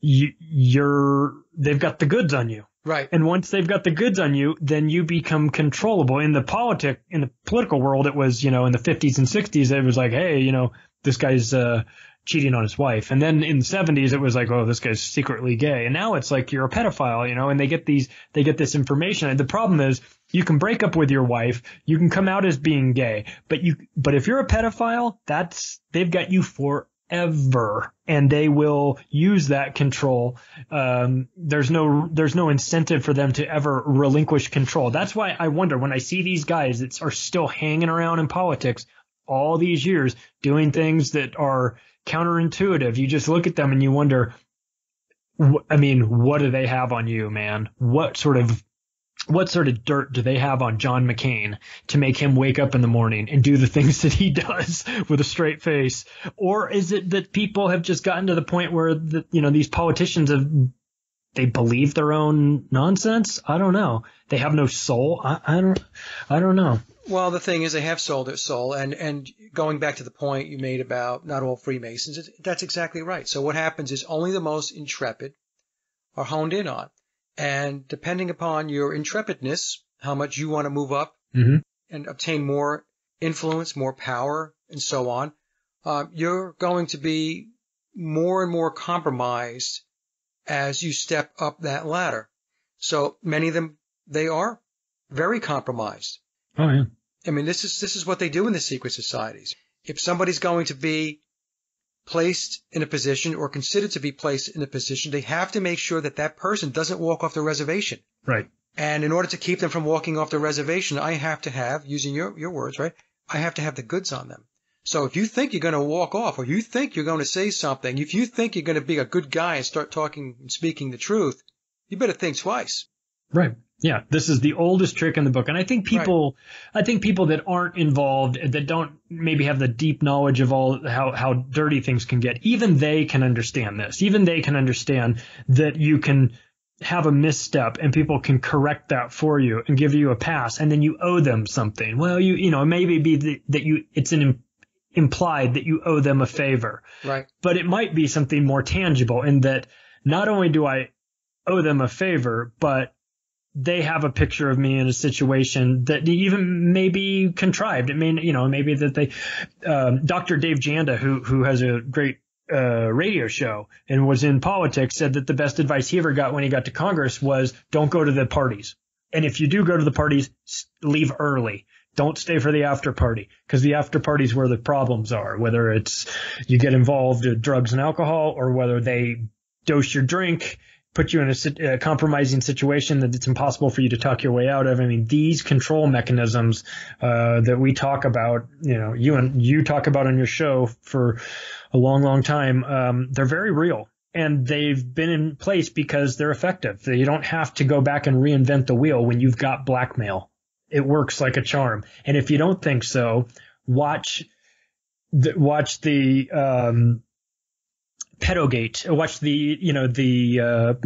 they've got the goods on you. Right. And once they've got the goods on you, then you become controllable. In the political world, it was, in the 50s and 60s, it was like, hey, this guy's cheating on his wife. And then in the 70s, it was like, oh, this guy's secretly gay. And now it's like you're a pedophile, and they get this information. And the problem is you can break up with your wife. You can come out as being gay. But if you're a pedophile, they've got you forever, and they will use that control. There's no incentive for them to ever relinquish control. That's why I wonder when I see these guys that are still hanging around in politics all these years doing things that are counterintuitive. You just look at them and you wonder, what do they have on you, man? What sort of dirt do they have on John McCain to make him wake up in the morning and do the things that he does with a straight face? Or is it that people have just gotten to the point where these politicians they believe their own nonsense? I don't know. They have no soul. I don't know. Well, the thing is, they have sold their soul, and going back to the point you made about not all Freemasons, that's exactly right. So what happens is only the most intrepid are honed in on. And depending upon your intrepidness, how much you want to move up and obtain more influence, more power, and so on, you're going to be more and more compromised as you step up that ladder. So many of them, they are very compromised. Oh, yeah. I mean, this is what they do in the secret societies. If somebody's going to be placed in a position or considered to be placed in a position, they have to make sure that person doesn't walk off the reservation. Right. And in order to keep them from walking off the reservation, I have to have, using your words, right, I have to have the goods on them. So if you think you're going to walk off, or you think you're going to say something, if you think you're going to be a good guy and start talking and speaking the truth, you better think twice. Right. Yeah, this is the oldest trick in the book. And I think people that aren't involved, that don't maybe have the deep knowledge of how dirty things can get, even they can understand this. Even they can understand that you can have a misstep and people can correct that for you and give you a pass, and then you owe them something. Well, it may be it's implied that you owe them a favor. Right. But it might be something more tangible in that not only do I owe them a favor, but they have a picture of me in a situation that even may be contrived. It may, maybe that they, Dr. Dave Janda, who has a great radio show and was in politics, said that the best advice he ever got when he got to Congress was don't go to the parties. And if you do go to the parties, leave early, Don't stay for the after party, because the after party is where the problems are, whether it's you get involved in drugs and alcohol, or whether they dose your drink, put you in a compromising situation that it's impossible for you to talk your way out of. I mean, these control mechanisms that we talk about, you talk about on your show for a long, long time, they're very real. And they've been in place because they're effective. You don't have to go back and reinvent the wheel when you've got blackmail. It works like a charm. And if you don't think so, watch the Pedogate. Watch the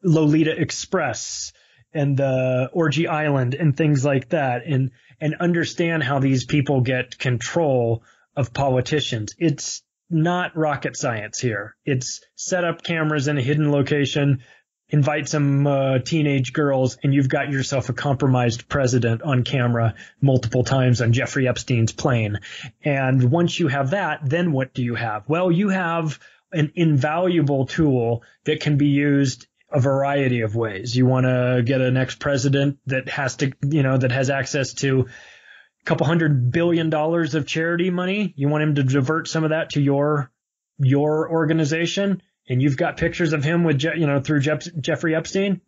Lolita Express and the Orgy Island and things like that, and understand how these people get control of politicians. It's not rocket science here. It's set up cameras in a hidden location, invite some teenage girls, and you've got yourself a compromised president on camera multiple times on Jeffrey Epstein's plane. And once you have that, then what do you have? Well, you have an invaluable tool that can be used a variety of ways. You want to get an ex-president that has to, that has access to couple $100 billion of charity money. You want him to divert some of that to your organization, and you've got pictures of him with through Jeffrey Epstein.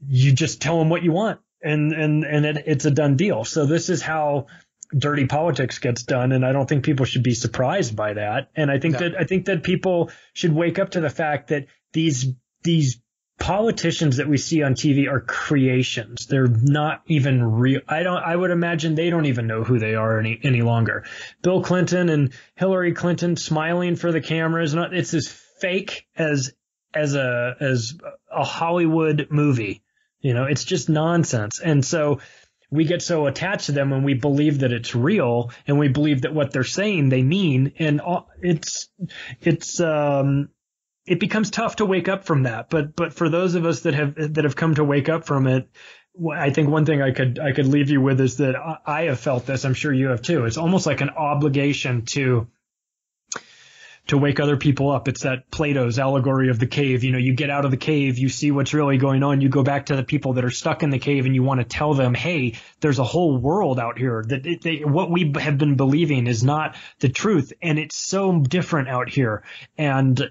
You just tell him what you want, and it's a done deal. So this is how dirty politics gets done, and I don't think people should be surprised by that. And I think that people should wake up to the fact that these politicians that we see on TV are creations. They're not even real. I would imagine they don't even know who they are any longer. Bill Clinton and Hillary Clinton smiling for the cameras. It's as fake as a Hollywood movie. It's just nonsense. And so we get so attached to them when we believe that it's real, and we believe that what they're saying they mean. And it becomes tough to wake up from that. But for those of us that have come to wake up from it, I think one thing I could leave you with is that I have felt this. I'm sure you have too. It's almost like an obligation to wake other people up. It's that Plato's allegory of the cave. You get out of the cave, you see what's really going on. You go back to the people that are stuck in the cave, and you want to tell them, hey, there's a whole world out here that what we have been believing is not the truth. And it's so different out here. And,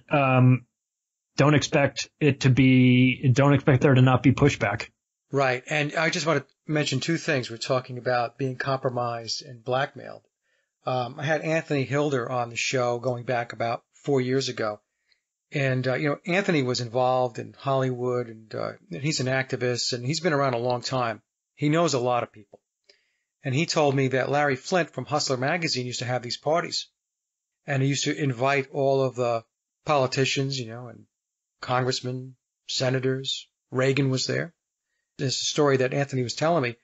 don't expect there to not be pushback. Right. And I just want to mention two things. We're talking about being compromised and blackmailed. I had Anthony Hilder on the show going back about 4 years ago. And, Anthony was involved in Hollywood, and he's an activist, and he's been around a long time. He knows a lot of people. And he told me that Larry Flynt from Hustler magazine used to have these parties. And he used to invite all of the politicians, and congressmen, senators. Reagan was there. There's a story that Anthony was telling me.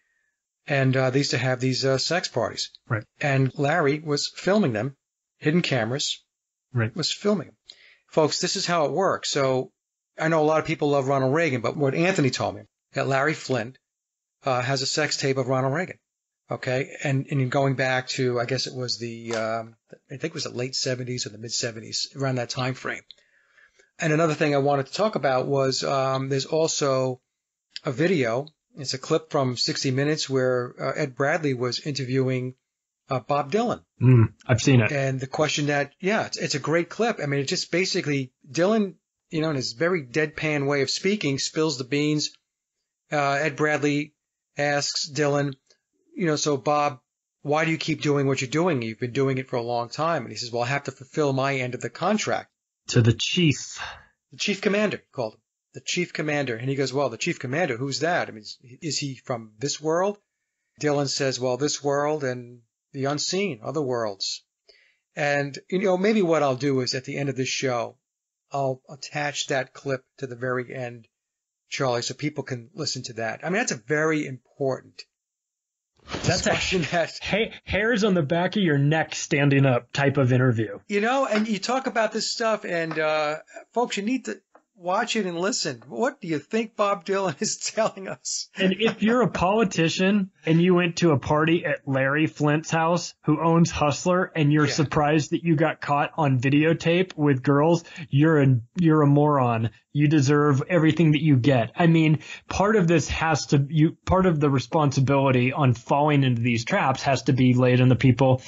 And they used to have these sex parties. Right. And Larry was filming them, hidden cameras, right. Was filming them. Folks, this is how it works. So I know a lot of people love Ronald Reagan, but what Anthony told me, that Larry Flynt has a sex tape of Ronald Reagan. Okay. And in going back to, I guess it was I think it was the late 70s or the mid 70s, around that time frame. And another thing I wanted to talk about was there's also a video. It's a clip from 60 Minutes where Ed Bradley was interviewing Bob Dylan. I've seen it. And the question it's a great clip. I mean, it just basically Dylan, in his very deadpan way of speaking, spills the beans. Ed Bradley asks Dylan, so Bob, why do you keep doing what you're doing? You've been doing it for a long time. And he says, well, I have to fulfill my end of the contract. To the chief. The chief commander, he called him. The chief commander. And he goes, well, the chief commander, who's that? I mean, is he from this world? Dylan says, well, this world and the unseen, other worlds. And, maybe what I'll do is at the end of this show, I'll attach that clip to the very end, Charlie, so people can listen to that. I mean, that's a very important discussion. Hairs on the back of your neck standing up type of interview. And you talk about this stuff, and folks, you need to watch it and listen. What do you think Bob Dylan is telling us? And if you're a politician and you went to a party at Larry Flint's house, who owns Hustler, and you're surprised that you got caught on videotape with girls, you're a moron. You deserve everything that you get. I mean, part of the responsibility on falling into these traps has to be laid on the people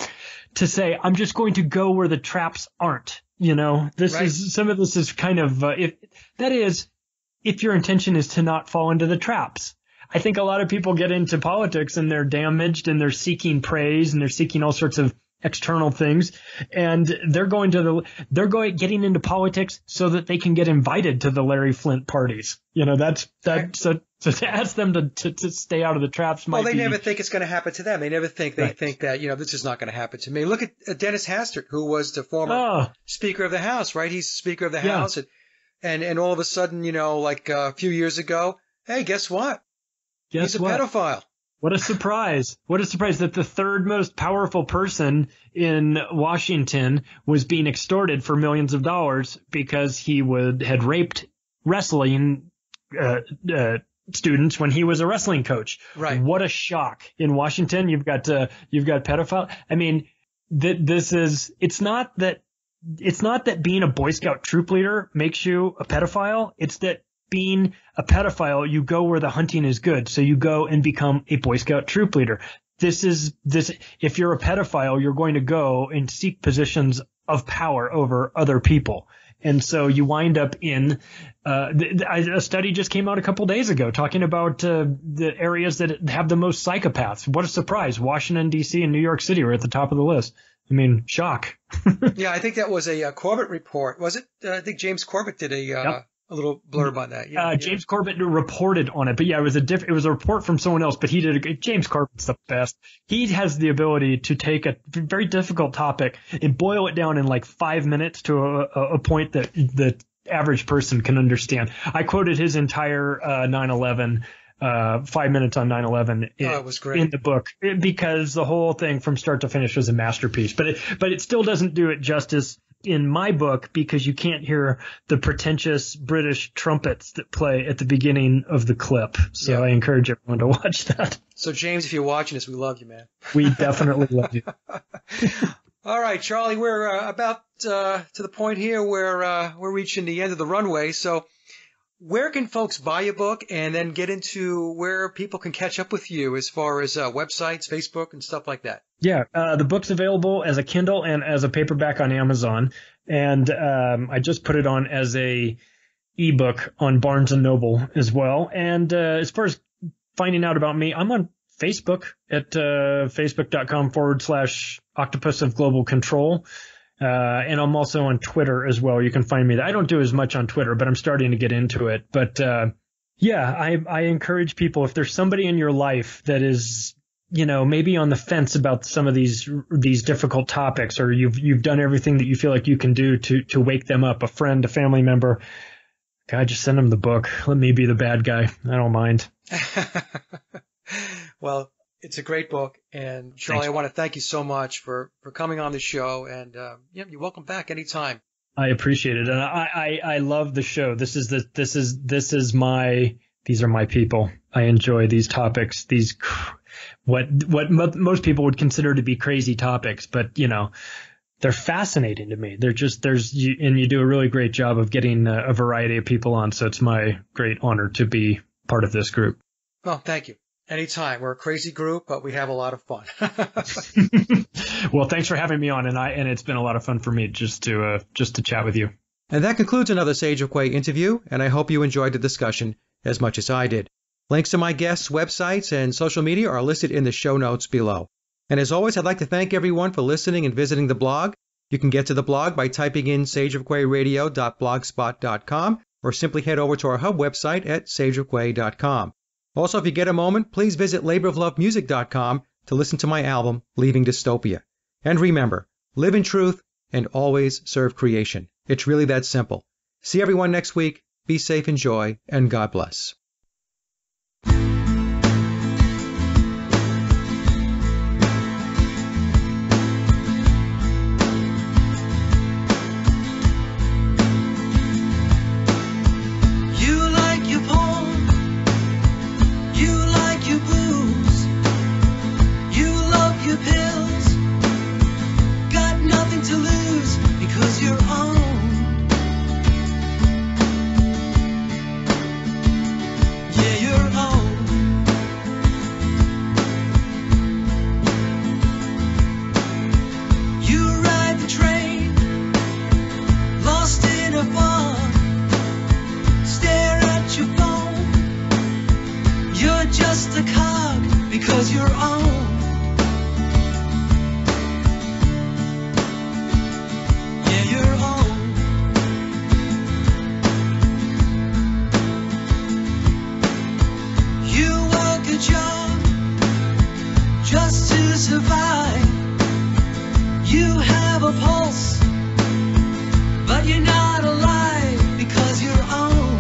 to say, I'm just going to go where the traps aren't. You know, some of this is kind of, if your intention is to not fall into the traps. I think a lot of people get into politics and they're damaged and they're seeking praise and they're seeking all sorts of external things, and they're getting into politics so that they can get invited to the Larry Flint parties. You know, so to ask them to stay out of the traps might be. Well, they never think it's going to happen to them. They never think, think that, this is not going to happen to me. Look at Dennis Hastert, who was the former Speaker of the House, right? He's the Speaker of the House. And all of a sudden, like a few years ago, hey, guess what? He's a pedophile. What a surprise. What a surprise that the third most powerful person in Washington was being extorted for millions of dollars because he had raped wrestling students when he was a wrestling coach. Right. What a shock. In Washington, you've got pedophile. I mean, it's not that being a Boy Scout troop leader makes you a pedophile. It's that being a pedophile, you go where the hunting is good. So you go and become a Boy Scout troop leader. If you're a pedophile, you're going to go and seek positions of power over other people. And so you wind up in a study just came out a couple days ago talking about the areas that have the most psychopaths. What a surprise. Washington, D.C. and New York City are at the top of the list. I mean, shock. Yeah, I think that was a Corbett report. Was it? I think James Corbett did a little blurb on that. James Corbett reported on it, but it was a report from someone else, but he did James Corbett's the best. He has the ability to take a very difficult topic and boil it down in like 5 minutes to a point that the average person can understand. I quoted his entire 9/11 5 minutes on 9/11 it was great in the book, because the whole thing from start to finish was a masterpiece, but it still doesn't do it justice in my book, because you can't hear the pretentious British trumpets that play at the beginning of the clip. So I encourage everyone to watch that. So James, if you're watching this, we love you, man. We definitely love you. All right, Charlie, we're about to the point here where we're reaching the end of the runway. So where can folks buy your book, and then get into where people can catch up with you as far as websites, Facebook, and stuff like that? Yeah, the book's available as a Kindle and as a paperback on Amazon, and I just put it on as a ebook on Barnes & Noble as well. And as far as finding out about me, I'm on Facebook at facebook.com/Octopus of Global Control. And I'm also on Twitter as well. You can find me there. I don't do as much on Twitter, but I'm starting to get into it. But I encourage people, if there's somebody in your life that is, maybe on the fence about some of these difficult topics, or you've done everything that you feel like you can do to wake them up, a friend, a family member, God, just send them the book. Let me be the bad guy. I don't mind. Well, it's a great book, and Charlie, thanks. I want to thank you so much for coming on the show, and you're welcome back anytime. I appreciate it, and I love the show. These are my people. I enjoy these topics. These what most people would consider to be crazy topics, but they're fascinating to me. You do a really great job of getting a variety of people on. So it's my great honor to be part of this group. Well, thank you. Anytime. We're a crazy group, but we have a lot of fun. Well, thanks for having me on, and it's been a lot of fun for me just to chat with you. And that concludes another Sage of Quay interview, and I hope you enjoyed the discussion as much as I did. Links to my guests' websites and social media are listed in the show notes below. And as always, I'd like to thank everyone for listening and visiting the blog. You can get to the blog by typing in sageofquayradio.blogspot.com, or simply head over to our hub website at sageofquay.com. Also, if you get a moment, please visit laboroflovemusic.com to listen to my album, Leaving Dystopia. And remember, live in truth and always serve creation. It's really that simple. See everyone next week. Be safe, enjoy, and God bless. You have a pulse, but you're not alive because you're on.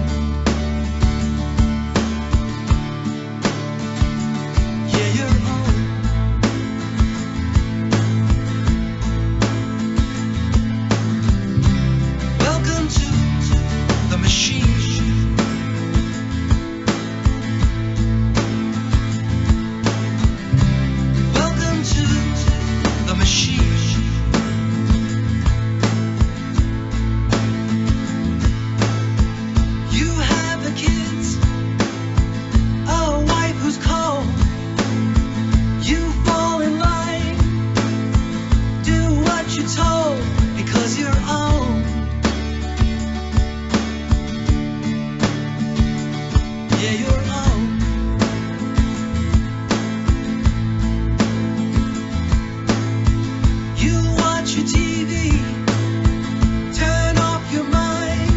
Yeah, you're on. Welcome to the machine. Welcome to the machine. You have the kids, a wife who's cold. You fall in line, do what you're told because you're on. Yeah, you're on. You watch your TV, turn off your mind.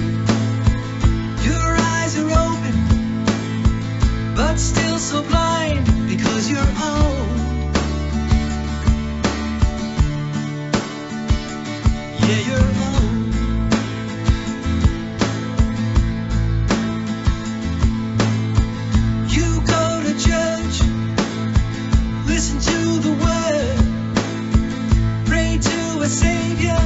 Your eyes are open, but still so blind because you're on. Yeah, you're on. You go to church, listen to the word, pray to a savior.